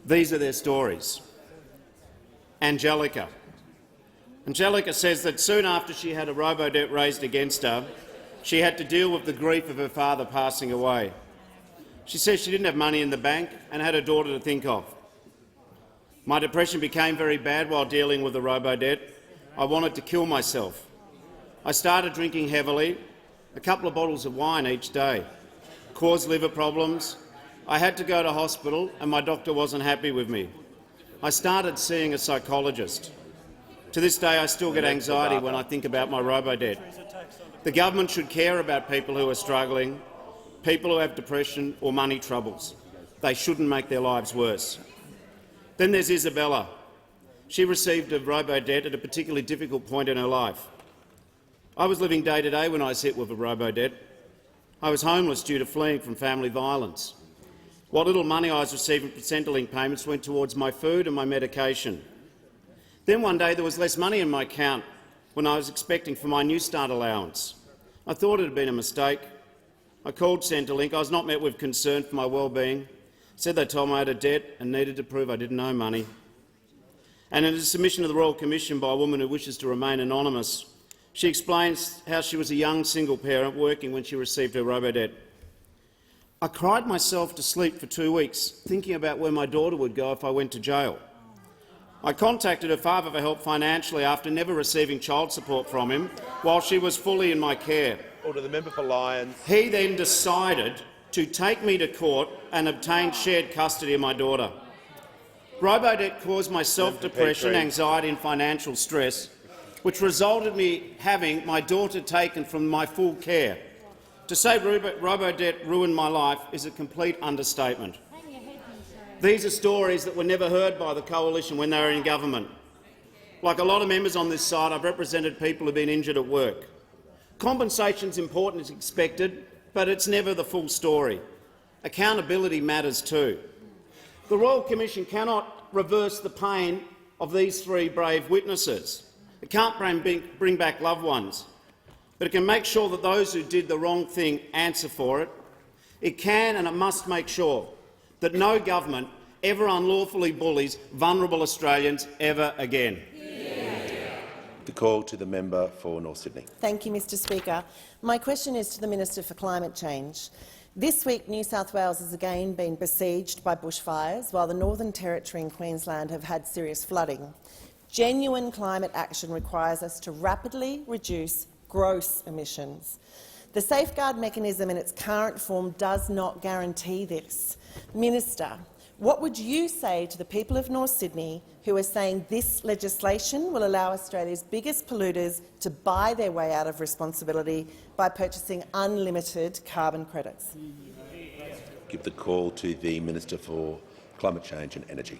These are their stories. Angelica. Angelica says that soon after she had a Robodebt raised against her, she had to deal with the grief of her father passing away. She says she didn't have money in the bank and had a daughter to think of. My depression became very bad while dealing with the Robodebt. I wanted to kill myself. I started drinking heavily, a couple of bottles of wine each day. Caused liver problems. I had to go to hospital and my doctor wasn't happy with me. I started seeing a psychologist. To this day I still get anxiety when I think about my Robodebt. The government should care about people who are struggling, people who have depression or money troubles. They shouldn't make their lives worse. Then there's Isabella. She received a Robodebt at a particularly difficult point in her life. I was living day to day when I was hit with a Robodebt. I was homeless due to fleeing from family violence. What little money I was receiving from Centrelink payments went towards my food and my medication. Then one day there was less money in my account when I was expecting for my New Start allowance. I thought it had been a mistake. I called Centrelink. I was not met with concern for my well-being. Said they told me I had a debt and needed to prove I didn't owe money. And in a submission to the Royal Commission by a woman who wishes to remain anonymous, she explains how she was a young single parent working when she received her Robodebt. I cried myself to sleep for 2 weeks, thinking about where my daughter would go if I went to jail. I contacted her father for help financially after never receiving child support from him while she was fully in my care. Order the member for Lyons. He then decided to take me to court and obtain shared custody of my daughter. Robodebt caused my self-depression, anxiety and financial stress, which resulted in me having my daughter taken from my full care. To say Robodebt ruined my life is a complete understatement. These are stories that were never heard by the coalition when they were in government. Like a lot of members on this side, I've represented people who have been injured at work. Compensation is important as expected, but it's never the full story. Accountability matters too. The Royal Commission cannot reverse the pain of these 3 brave witnesses. It can't bring back loved ones, but it can make sure that those who did the wrong thing answer for it. It can and it must make sure that no government ever unlawfully bullies vulnerable Australians ever again. The call to the member for North Sydney. Thank you, Mr Speaker. My question is to the Minister for Climate Change. This week, New South Wales has again been besieged by bushfires, while the Northern Territory and Queensland have had serious flooding. Genuine climate action requires us to rapidly reduce gross emissions. The safeguard mechanism in its current form does not guarantee this. Minister, what would you say to the people of North Sydney who are saying this legislation will allow Australia's biggest polluters to buy their way out of responsibility by purchasing unlimited carbon credits? Give the call to the Minister for Climate Change and Energy.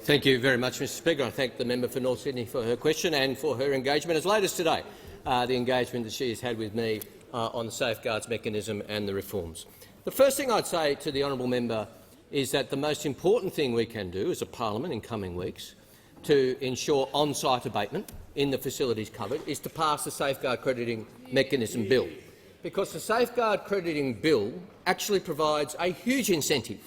Thank you very much, Mr Speaker. I thank the member for North Sydney for her question and for her engagement, as late as today, the engagement that she has had with me on the safeguards mechanism and the reforms. The first thing I'd say to the honourable member is that the most important thing we can do as a parliament in coming weeks to ensure on-site abatement in the facilities covered is to pass the Safeguard Crediting Mechanism Bill, because the Safeguard Crediting Bill actually provides a huge incentive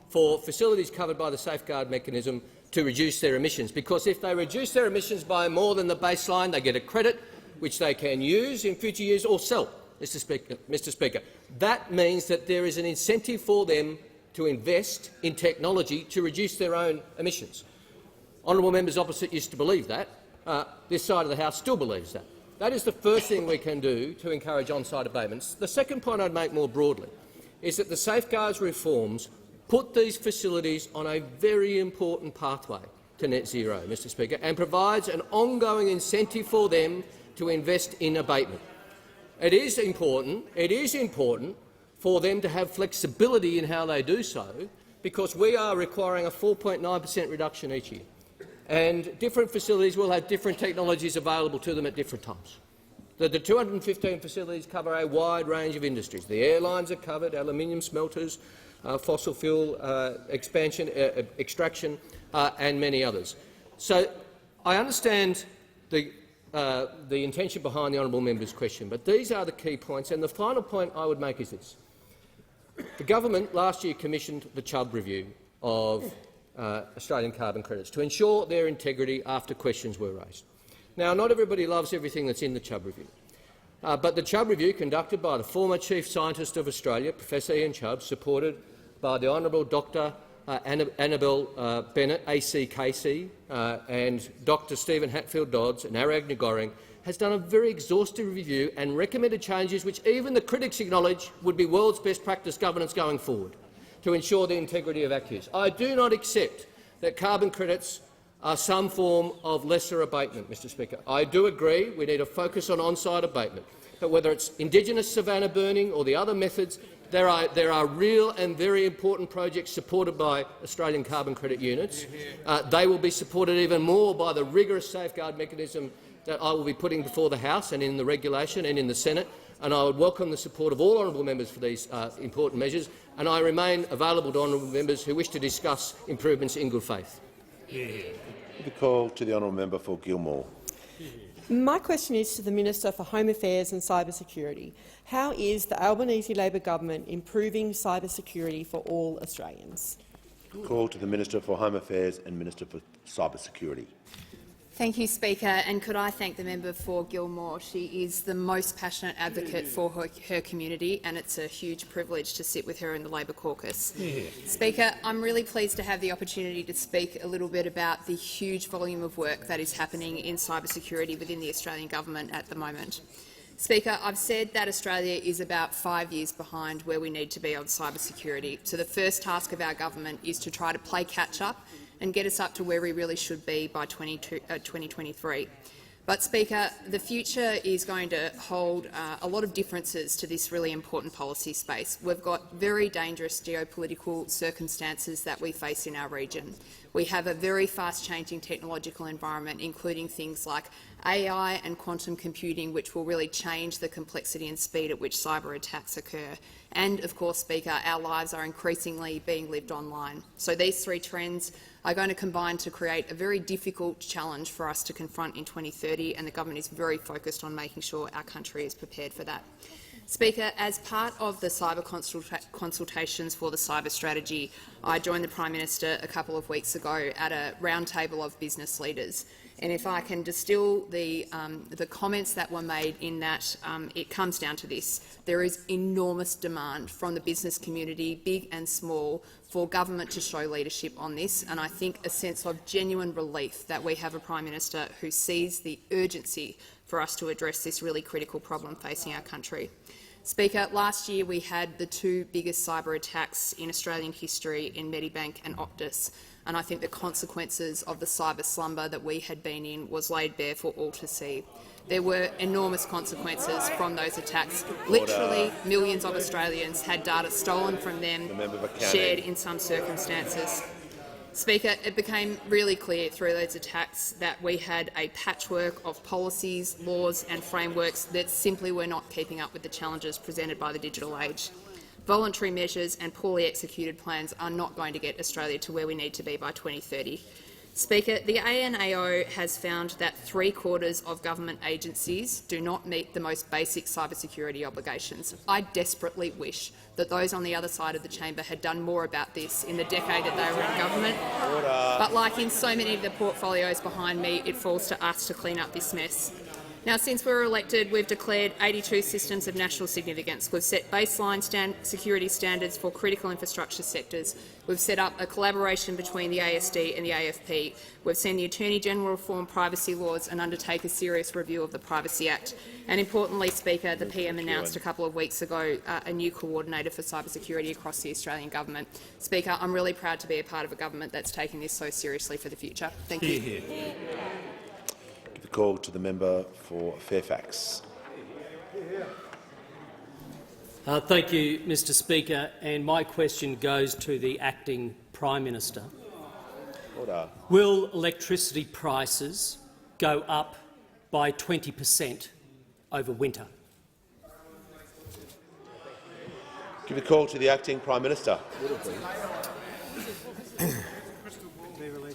for facilities covered by the Safeguard Mechanism to reduce their emissions, because if they reduce their emissions by more than the baseline, they get a credit which they can use in future years or sell. Mr Speaker, that means that there is an incentive for them to invest in technology to reduce their own emissions. Honourable members opposite used to believe that. This side of the House still believes that. That is the first thing we can do to encourage on-site abatements. The second point I'd make more broadly is that the safeguards reforms put these facilities on a very important pathway to net zero, Mr Speaker, and provides an ongoing incentive for them to invest in abatement. It is important for them to have flexibility in how they do so, because we are requiring a 4.9% reduction each year, and different facilities will have different technologies available to them at different times. The 215 facilities cover a wide range of industries. The airlines are covered, aluminium smelters, fossil fuel extraction and many others. So I understand the intention behind the honourable member's question, but these are the key points. And the final point I would make is this. The government last year commissioned the Chubb review of Australian carbon credits to ensure their integrity after questions were raised. Now, not everybody loves everything that's in the Chubb review, but the Chubb review, conducted by the former Chief Scientist of Australia, Professor Ian Chubb, supported by the Honourable Dr Annabel Bennett, ACKC, and Dr Stephen Hatfield-Dodds and Arag Nagoring, has done a very exhaustive review and recommended changes which even the critics acknowledge would be world's best practice governance going forward to ensure the integrity of ACCUs. I do not accept that carbon credits are some form of lesser abatement, Mr Speaker. I do agree we need a focus on on-site abatement, but whether it's indigenous savanna burning or the other methods, there are real and very important projects supported by Australian carbon credit units. They will be supported even more by the rigorous safeguard mechanism that I will be putting before the House and in the regulation and in the Senate, and I would welcome the support of all honourable members for these important measures, and I remain available to honourable members who wish to discuss improvements in good faith. The call to the honourable member for Gilmore. My question is to the Minister for Home Affairs and Cyber Security. How is the Albanese Labor government improving cyber security for all Australians? Call to the Minister for Home Affairs and Minister for Cyber Security. Thank you, Speaker, and could I thank the member for Gilmore. She is the most passionate advocate for her community, and it's a huge privilege to sit with her in the Labor caucus. Speaker, I'm really pleased to have the opportunity to speak a little bit about the huge volume of work that is happening in cybersecurity within the Australian government at the moment. Speaker, I've said that Australia is about 5 years behind where we need to be on cybersecurity, so the first task of our government is to try to play catch-up and get us up to where we really should be by 2023. But, Speaker, the future is going to hold a lot of differences to this really important policy space. We've got very dangerous geopolitical circumstances that we face in our region. We have a very fast-changing technological environment, including things like AI and quantum computing, which will really change the complexity and speed at which cyber attacks occur. And, of course, Speaker, our lives are increasingly being lived online. So these three trends are going to combine to create a very difficult challenge for us to confront in 2030, and the government is very focused on making sure our country is prepared for that. Speaker, as part of the cyber consultations for the cyber strategy, I joined the Prime Minister a couple of weeks ago at a roundtable of business leaders. And if I can distill the comments that were made in that, it comes down to this. There is enormous demand from the business community, big and small, for government to show leadership on this, and I think a sense of genuine relief that we have a Prime Minister who sees the urgency for us to address this really critical problem facing our country. Speaker, last year we had the two biggest cyber attacks in Australian history in Medibank and Optus, and I think the consequences of the cyber slumber that we had been in was laid bare for all to see. There were enormous consequences from those attacks. Literally, millions of Australians had data stolen from them, shared in some circumstances. Speaker, it became really clear through those attacks that we had a patchwork of policies, laws and frameworks that simply were not keeping up with the challenges presented by the digital age. Voluntary measures and poorly executed plans are not going to get Australia to where we need to be by 2030. Speaker, the ANAO has found that 3/4 of government agencies do not meet the most basic cybersecurity obligations. I desperately wish that those on the other side of the chamber had done more about this in the decade that they were in government. But like in so many of the portfolios behind me, it falls to us to clean up this mess. Now, since we were elected, we've declared 82 systems of national significance. We've set baseline security standards for critical infrastructure sectors. We've set up a collaboration between the ASD and the AFP. We've seen the Attorney-General reform privacy laws and undertake a serious review of the Privacy Act. And importantly, Speaker, the PM announced a couple of weeks ago a new coordinator for cybersecurity across the Australian government. Speaker, I'm really proud to be a part of a government that's taking this so seriously for the future. Thank you. The call to the member for Fairfax. Thank you, Mr Speaker, and my question goes to the Acting Prime Minister. Order. Will electricity prices go up by 20% over winter? Give the call to the Acting Prime Minister.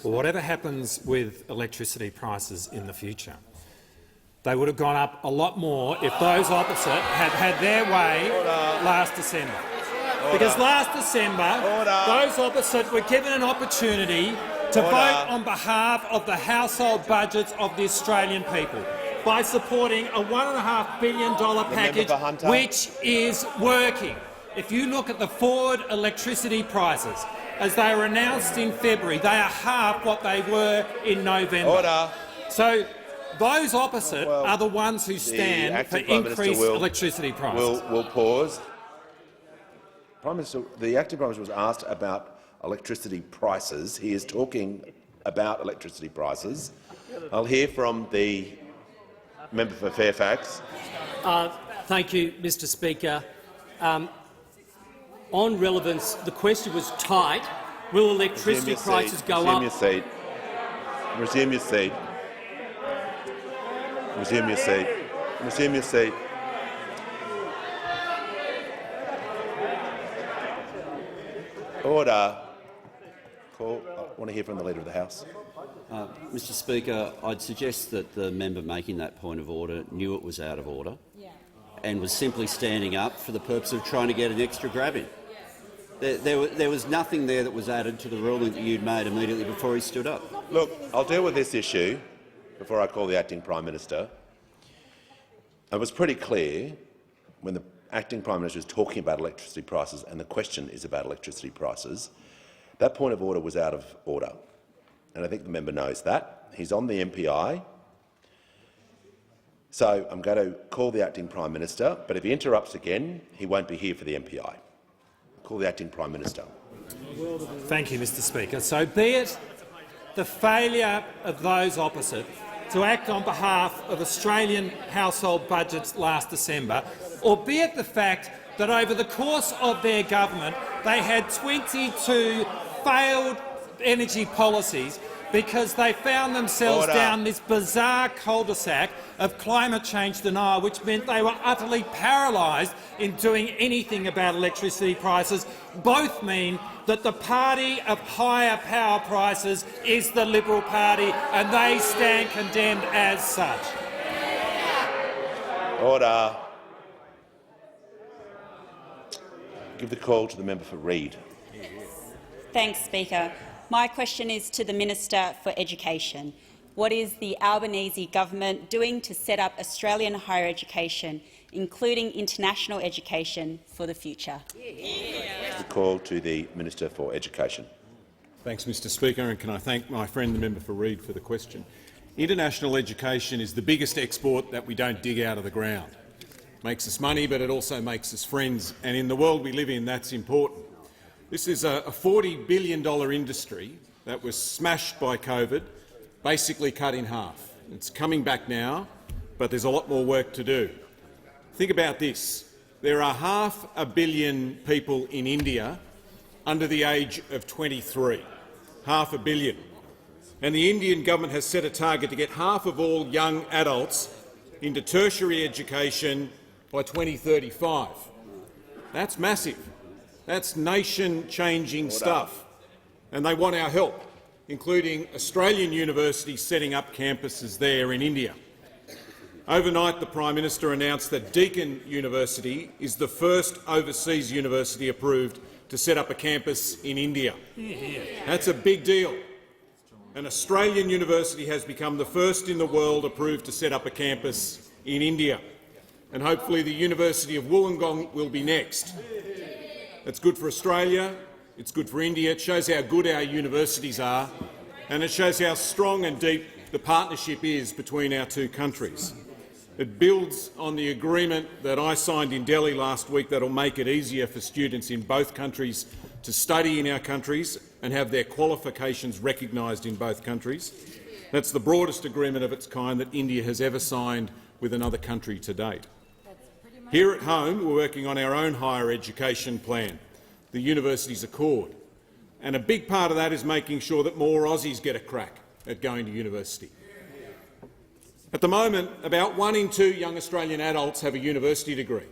Well, whatever happens with electricity prices in the future, they would have gone up a lot more if those opposite had had their way last December. Because last December, those opposite were given an opportunity to vote on behalf of the household budgets of the Australian people by supporting a $1.5 billion package, which is working. If you look at the forward electricity prices, as they were announced in February, they are half what they were in November. So those opposite are the ones who stand for increased electricity prices. We'll pause. Prime Minister, the Acting Prime Minister was asked about electricity prices. He is talking about electricity prices. I'll hear from the member for Fairfax. Thank you, Mr Speaker. On relevance, the question was tight. Will electricity prices go up? Resume your seat. Resume your seat. Resume your seat. Order. Call. I want to hear from the Leader of the House. Mr Speaker, I'd suggest that the member making that point of order knew it was out of order and was simply standing up for the purpose of trying to get an extra grab in. There was nothing there that was added to the ruling that you'd made immediately before he stood up. Look, I'll deal with this issue before I call the Acting Prime Minister. It was pretty clear when the Acting Prime Minister was talking about electricity prices, and the question is about electricity prices, that point of order was out of order. And I think the member knows that. He's on the MPI. So I'm going to call the Acting Prime Minister, but if he interrupts again, he won't be here for the MPI. Call the Acting Prime Minister. Thank you, Mr Speaker. So be it the failure of those opposite to act on behalf of Australian household budgets last December, or be it the fact that over the course of their government they had 22 failed energy policies because they found themselves Order. down this bizarre cul-de-sac of climate change denial, which meant they were utterly paralysed in doing anything about electricity prices. Both mean that the party of higher power prices is the Liberal Party, and they stand condemned as such. Order. Give the call to the member for Reid. Thanks, Speaker. My question is to the Minister for Education. What is the Albanese government doing to set up Australian higher education, including international education, for the future? Give the call to the Minister for Education. Thanks, Mr Speaker, and can I thank my friend the member for Reid for the question. International education is the biggest export that we don't dig out of the ground. It makes us money, but it also makes us friends, and in the world we live in, that's important. This is a $40 billion industry that was smashed by COVID, basically cut in half. It's coming back now, but there's a lot more work to do. Think about this. There are 500 million people in India under the age of 23. 500 million. And the Indian government has set a target to get half of all young adults into tertiary education by 2035. That's massive. That's nation-changing stuff. And they want our help, including Australian universities setting up campuses there in India. Overnight, the Prime Minister announced that Deakin University is the first overseas university approved to set up a campus in India. That's a big deal. An Australian university has become the first in the world approved to set up a campus in India. And hopefully the University of Wollongong will be next. It's good for Australia, it's good for India, it shows how good our universities are, and it shows how strong and deep the partnership is between our two countries. It builds on the agreement that I signed in Delhi last week that will make it easier for students in both countries to study in our countries and have their qualifications recognised in both countries. That's the broadest agreement of its kind that India has ever signed with another country to date. Here at home, we're working on our own higher education plan, the Universities Accord, and a big part of that is making sure that more Aussies get a crack at going to university. At the moment, about 1 in 2 young Australian adults have a university degree,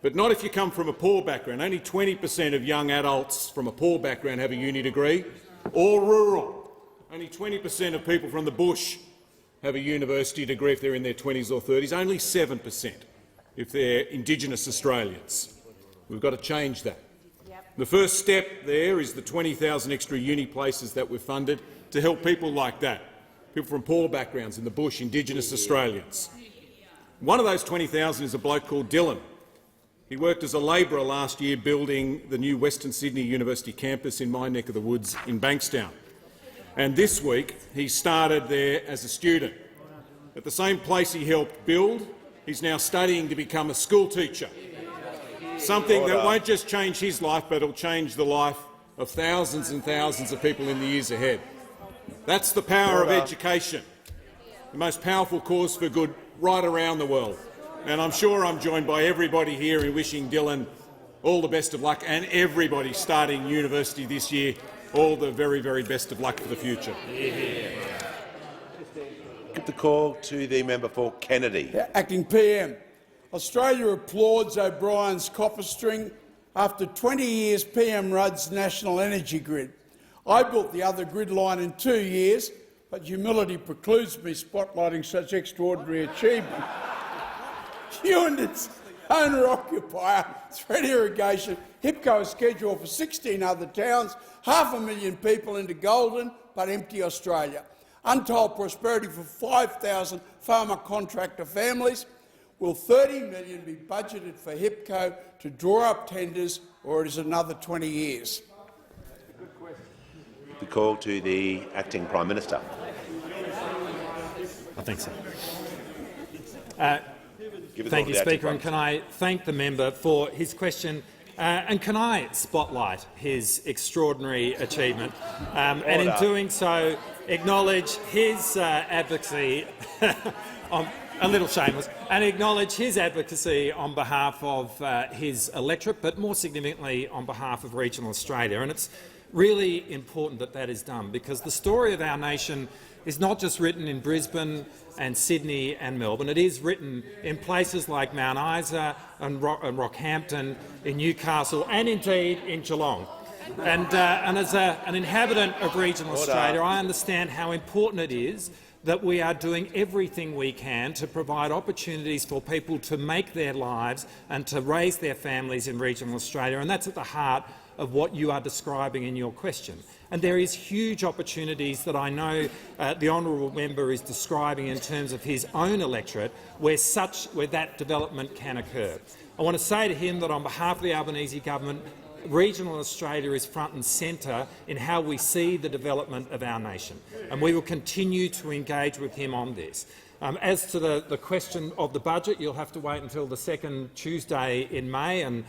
but not if you come from a poor background. Only 20% of young adults from a poor background have a uni degree, or rural. Only 20% of people from the bush have a university degree if they're in their 20s or 30s, only 7% if they're Indigenous Australians. We've got to change that. The first step there is the 20,000 extra uni places that we've funded to help people like that, people from poor backgrounds in the bush, Indigenous Australians. One of those 20,000 is a bloke called Dylan. He worked as a labourer last year building the new Western Sydney University campus in my neck of the woods in Bankstown. And this week he started there as a student. At the same place he helped build, he's now studying to become a school teacher, something that won't just change his life, but it'll change the life of thousands and thousands of people in the years ahead. That's the power of education, the most powerful cause for good right around the world. And I'm sure I'm joined by everybody here in wishing Dylan all the best of luck, and everybody starting university this year all the very, very best of luck for the future. Give the call to the member for Kennedy. Acting PM. Australia applauds O'Brien's copper string. After 20 years, PM Rudd's national energy grid. I built the other grid line in 2 years, but humility precludes me spotlighting such extraordinary achievement. Unit's owner-occupier, Thread Irrigation, HIPCO is scheduled for 16 other towns, 500,000 people into golden but empty Australia. Untold prosperity for 5,000 farmer contractor families. Will 30 million be budgeted for HIPCO to draw up tenders, or is it another 20 years? The call to the Acting Prime Minister. I think so. Thank you, Speaker, and can I thank the member for his question, and can I spotlight his extraordinary achievement, and in doing so acknowledge his advocacy on a little shameless, and acknowledge his advocacy on behalf of his electorate, but more significantly on behalf of regional Australia. And it's really important that that is done, because the story of our nation is not just written in Brisbane and Sydney and Melbourne. It is written in places like Mount Isa and Rockhampton, in Newcastle and indeed in Geelong. And as an inhabitant of regional Australia, I understand how important it is that we are doing everything we can to provide opportunities for people to make their lives and to raise their families in regional Australia, and that's at the heart of what you are describing in your question. And there is huge opportunities that I know the honourable member is describing in terms of his own electorate where that development can occur. I want to say to him that on behalf of the Albanese government, regional Australia is front and centre in how we see the development of our nation, and we will continue to engage with him on this. As to the question of the budget, you'll have to wait until the second Tuesday in May and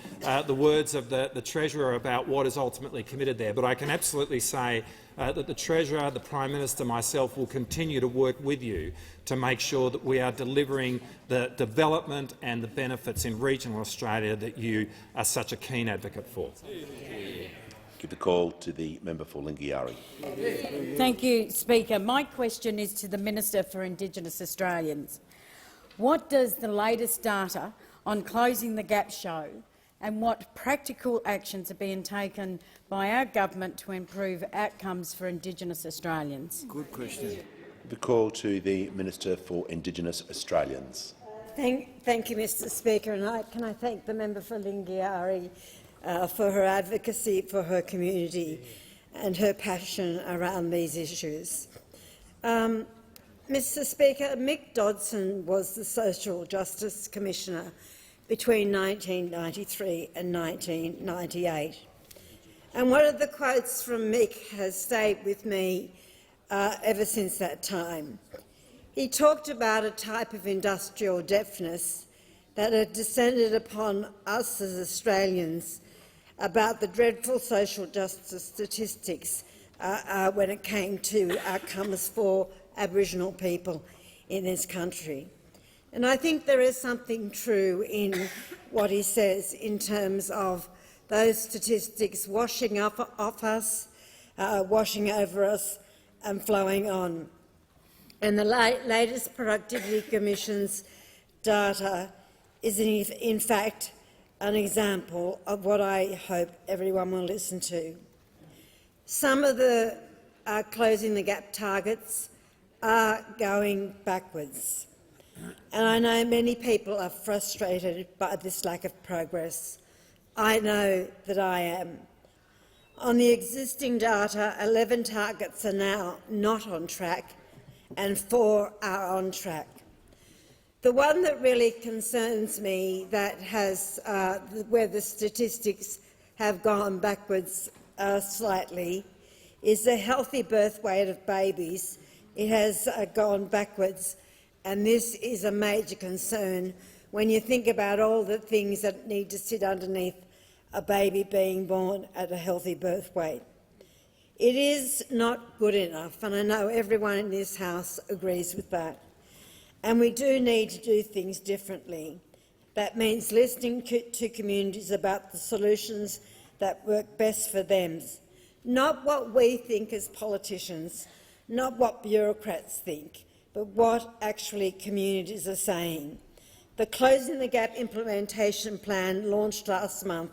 the words of the Treasurer about what is ultimately committed there. But I can absolutely say that the Treasurer, the Prime Minister, myself will continue to work with you to make sure that we are delivering the development and the benefits in regional Australia that you are such a keen advocate for. Give the call to the member for Lingiari. Thank you, Speaker. My question is to the Minister for Indigenous Australians. What does the latest data on Closing the Gap show, and what practical actions are being taken by our government to improve outcomes for Indigenous Australians? Good question. The call to the Minister for Indigenous Australians. Thank you, Mr Speaker, and can I thank the member for Lingiari for her advocacy for her community and her passion around these issues. Mr Speaker, Mick Dodson was the Social Justice Commissioner between 1993 and 1998. And one of the quotes from Mick has stayed with me ever since that time. He talked about a type of industrial deafness that had descended upon us as Australians about the dreadful social justice statistics when it came to outcomes for Aboriginal people in this country. And I think there is something true in what he says in terms of those statistics washing off us, washing over us and flowing on. And the latest Productivity Commission's data is in fact an example of what I hope everyone will listen to. Some of the Closing the Gap targets are going backwards, and I know many people are frustrated by this lack of progress. I know that I am. On the existing data, 11 targets are now not on track and 4 are on track. The one that really concerns me, that has where the statistics have gone backwards slightly, is the healthy birth weight of babies. It has gone backwards, and this is a major concern when you think about all the things that need to sit underneath a baby being born at a healthy birth weight. It is not good enough, and I know everyone in this House agrees with that. And we do need to do things differently. That means listening to communities about the solutions that work best for them, not what we think as politicians, not what bureaucrats think, but what actually communities are saying. The Closing the Gap implementation plan launched last month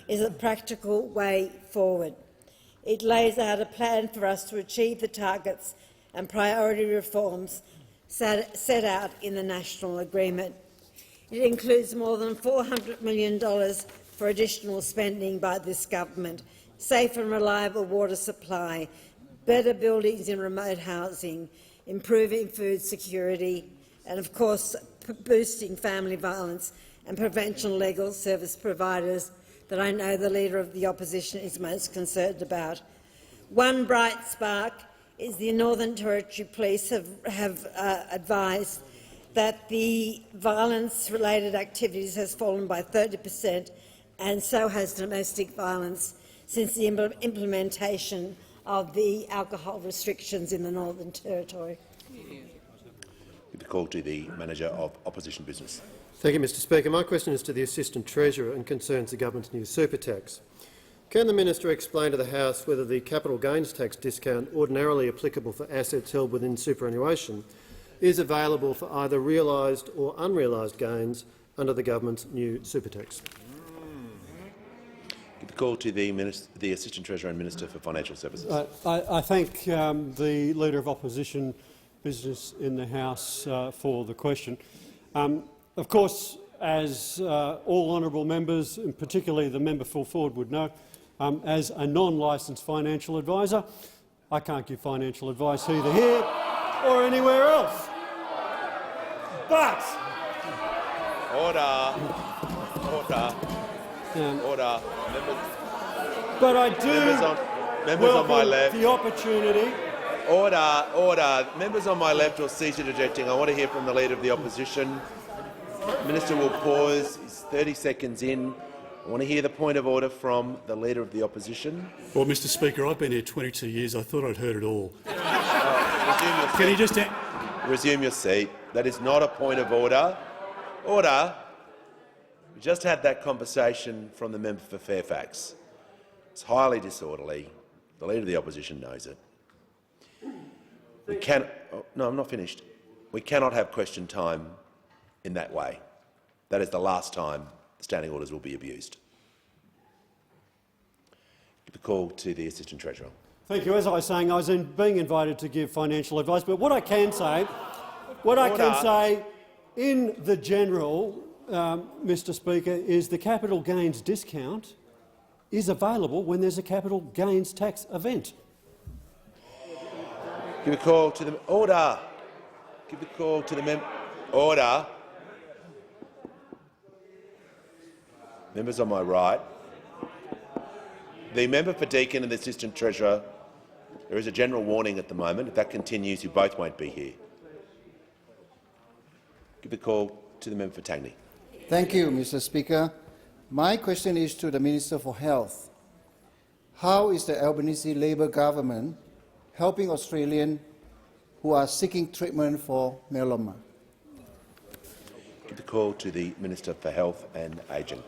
is a practical way forward. It lays out a plan for us to achieve the targets and priority reforms set out in the National Agreement. It includes more than $400 million for additional spending by this government, safe and reliable water supply, better buildings in remote housing, improving food security, and of course boosting family violence and prevention legal service providers that I know the Leader of the Opposition is most concerned about. One bright spark is the Northern Territory Police have advised that the violence-related activities has fallen by 30%, and so has domestic violence since the implementation of the alcohol restrictions in the Northern Territory. Give the call to the Manager of Opposition Business. Thank you, Mr Speaker. My question is to the Assistant Treasurer and concerns the government's new super tax. Can the minister explain to the House whether the capital gains tax discount ordinarily applicable for assets held within superannuation is available for either realised or unrealised gains under the government's new super tax? Give the call to the Assistant Treasurer and Minister for Financial Services. I thank the Leader of Opposition Business in the House for the question. Of course, as all honourable members, and particularly the member for Forde would know, as a non-licensed financial advisor, I can't give financial advice either here or anywhere else. But order. But I do members on my left. the opportunity. Order. Members on my left will cease interjecting. I want to hear from the Leader of the Opposition. The Minister will pause. He's 30 seconds in. I want to hear the point of order from the Leader of the Opposition. Well, Mr Speaker, I've been here 22 years. I thought I'd heard it all. Can you just resume your seat? That is not a point of order. Order. We just had that conversation from the member for Fairfax. It's highly disorderly. The Leader of the Opposition knows it. We can. Oh, no, I'm not finished. We cannot have question time in that way. That is the last time the standing orders will be abused. Give the call to the Assistant Treasurer. Thank you. As I was saying, I was being invited to give financial advice, but what I can say, in the general, Mr Speaker, is the capital gains discount is available when there's a capital gains tax event. Give a call to the order. Give the call to the order. Members on my right. The member for Deakin and the Assistant Treasurer. There is a general warning at the moment. If that continues, you both won't be here. Give the call to the member for Tangney. Thank you, Mr Speaker. My question is to the Minister for Health. How is the Albanese Labor government helping Australians who are seeking treatment for melanoma? Give the call to the Minister for Health and Ageing.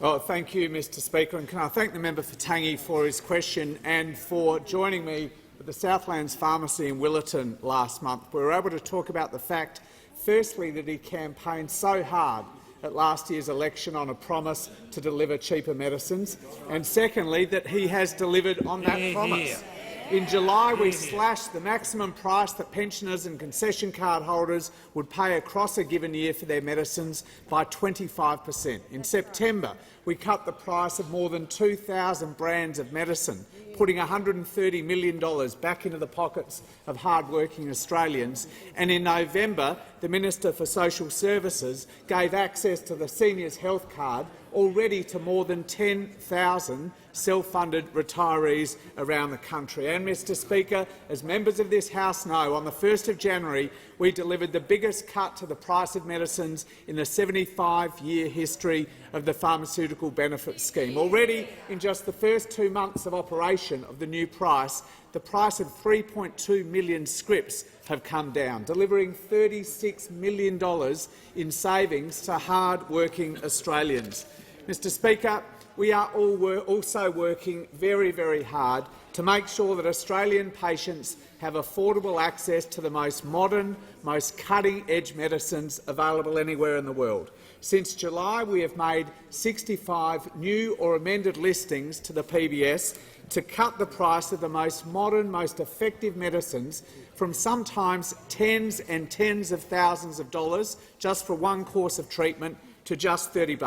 Oh, thank you, Mr Speaker, and can I thank the member for Tangi for his question and for joining me at the Southlands Pharmacy in Willetton last month. We were able to talk about the fact, firstly, that he campaigned so hard at last year's election on a promise to deliver cheaper medicines, and secondly, that he has delivered on that promise. In July, we slashed the maximum price that pensioners and concession card holders would pay across a given year for their medicines by 25%. In September, we cut the price of more than 2,000 brands of medicine, putting $130 million back into the pockets of hard-working Australians. And in November, the Minister for Social Services gave access to the Seniors Health Card already to more than 10,000 self-funded retirees around the country. And, Mr Speaker, as members of this House know, on the 1st of January we delivered the biggest cut to the price of medicines in the 75-year history of the Pharmaceutical Benefits Scheme. Already, in just the first 2 months of operation of the new price, the price of 3.2 million scripts have come down, delivering $36 million in savings to hard-working Australians. Mr Speaker, we are also working very, very hard to make sure that Australian patients have affordable access to the most modern, most cutting-edge medicines available anywhere in the world. Since July, we have made 65 new or amended listings to the PBS to cut the price of the most modern, most effective medicines from sometimes tens and tens of thousands of dollars just for one course of treatment to just $30.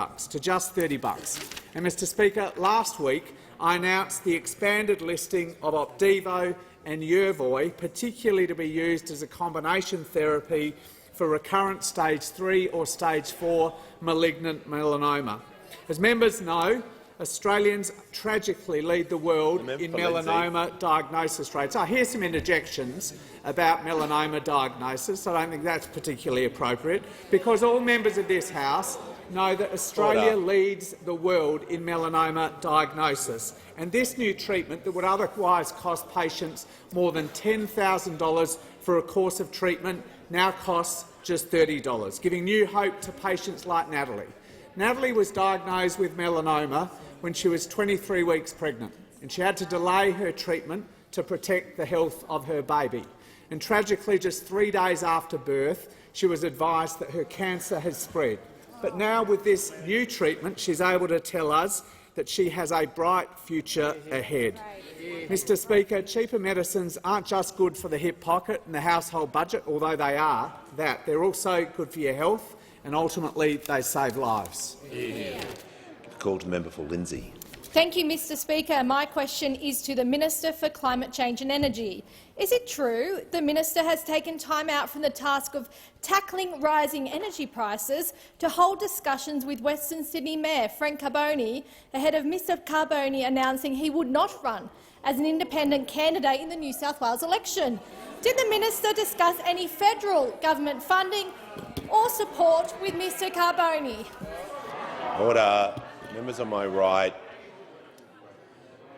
And, Mr Speaker, last week I announced the expanded listing of Opdivo and Yervoy, particularly to be used as a combination therapy for recurrent stage 3 or stage 4 malignant melanoma. As members know, Australians tragically lead the world in melanoma diagnosis rates. I hear some interjections about melanoma diagnosis. I don't think that's particularly appropriate, because all members of this House know that Australia leads the world in melanoma diagnosis. And this new treatment that would otherwise cost patients more than $10,000 for a course of treatment now costs just $30, giving new hope to patients like Natalie. Natalie was diagnosed with melanoma when she was 23 weeks pregnant, and she had to delay her treatment to protect the health of her baby. And tragically, just 3 days after birth, she was advised that her cancer has spread. But now, with this new treatment, she's able to tell us that she has a bright future ahead. Mr Speaker, cheaper medicines aren't just good for the hip pocket and the household budget, although they are that. They're also good for your health, and ultimately they save lives. Call to the member for Lindsay. Thank you, Mr Speaker. My question is to the Minister for Climate Change and Energy. Is it true the minister has taken time out from the task of tackling rising energy prices to hold discussions with Western Sydney Mayor Frank Carbone ahead of Mr Carbone announcing he would not run as an independent candidate in the New South Wales election? Did the minister discuss any federal government funding or support with Mr Carbone? Order. Members on my right.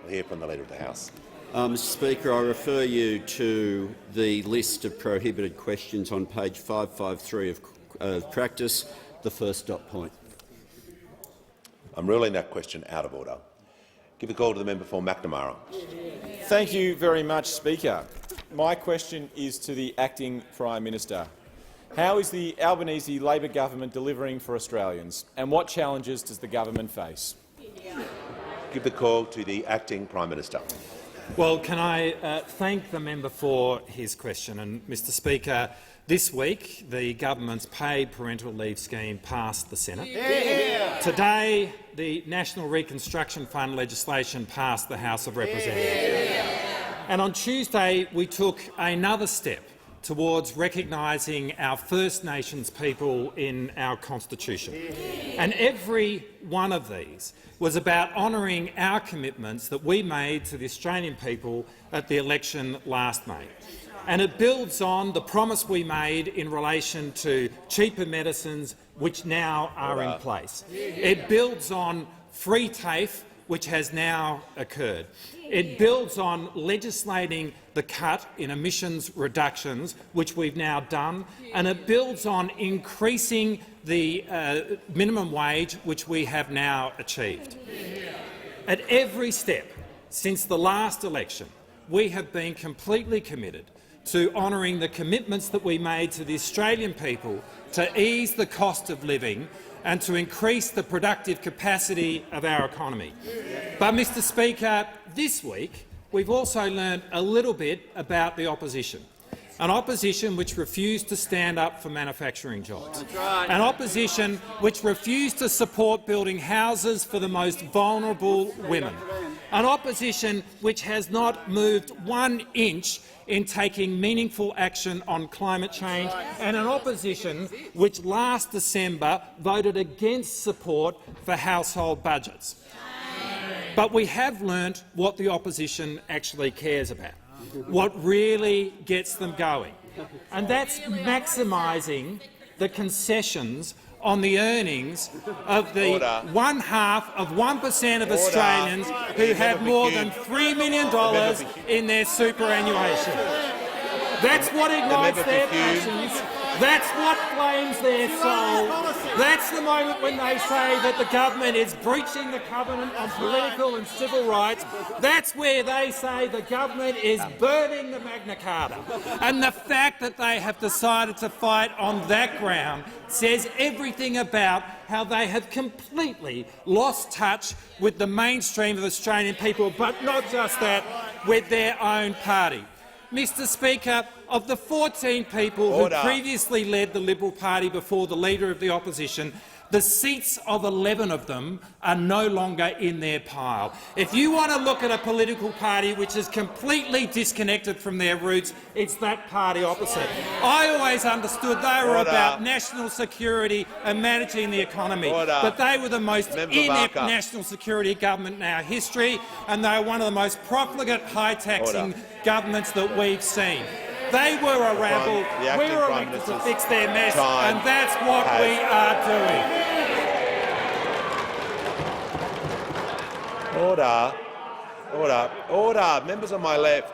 We'll hear from the Leader of the House. Mr Speaker, I refer you to the list of prohibited questions on page 553 of practice, the first dot point. I'm ruling that question out of order. Give the call to the member for McNamara. Thank you very much, Speaker. My question is to the Acting Prime Minister. How is the Albanese Labor government delivering for Australians, and what challenges does the government face? Give the call to the Acting Prime Minister. Well, can I thank the member for his question? And, Mr Speaker, this week the government's paid parental leave scheme passed the Senate. Yeah. Today the National Reconstruction Fund legislation passed the House of Representatives. Yeah. And on Tuesday we took another step towards recognising our First Nations people in our Constitution. And every one of these was about honouring our commitments that we made to the Australian people at the election last May. And it builds on the promise we made in relation to cheaper medicines which now are in place. It builds on free TAFE, which has now occurred. It builds on legislating the cut in emissions reductions, which we've now done, and it builds on increasing the minimum wage, which we have now achieved. At every step since the last election, we have been completely committed to honouring the commitments that we made to the Australian people to ease the cost of living and to increase the productive capacity of our economy. But, Mr Speaker, this week we've also learned a little bit about the opposition. An opposition which refused to stand up for manufacturing jobs. An opposition which refused to support building houses for the most vulnerable women. An opposition which has not moved 1 inch in taking meaningful action on climate change, and an opposition which last December voted against support for household budgets. But we have learnt what the opposition actually cares about, what really gets them going, and that's maximising the concessions on the earnings of the 1/2 of 1% of Australians who have more than $3 million in their superannuation. That's what ignites their passions. That's what flames their soul. That's the moment when they say that the government is breaching the covenant on political and civil rights. That's where they say the government is burning the Magna Carta. And the fact that they have decided to fight on that ground says everything about how they have completely lost touch with the mainstream of Australian people, but not just that, with their own party. Mr Speaker, of the 14 people who previously led the Liberal Party before the Leader of the Opposition, the seats of 11 of them are no longer in their pile. If you want to look at a political party which is completely disconnected from their roots, it's that party opposite. I always understood they were about national security and managing the economy, but they were the most inept national security government in our history, and they are one of the most profligate, high-taxing governments that we've seen. They were a rabble. We were elected to fix their mess, and that's what we are doing. Order. Order. Order. Members on my left.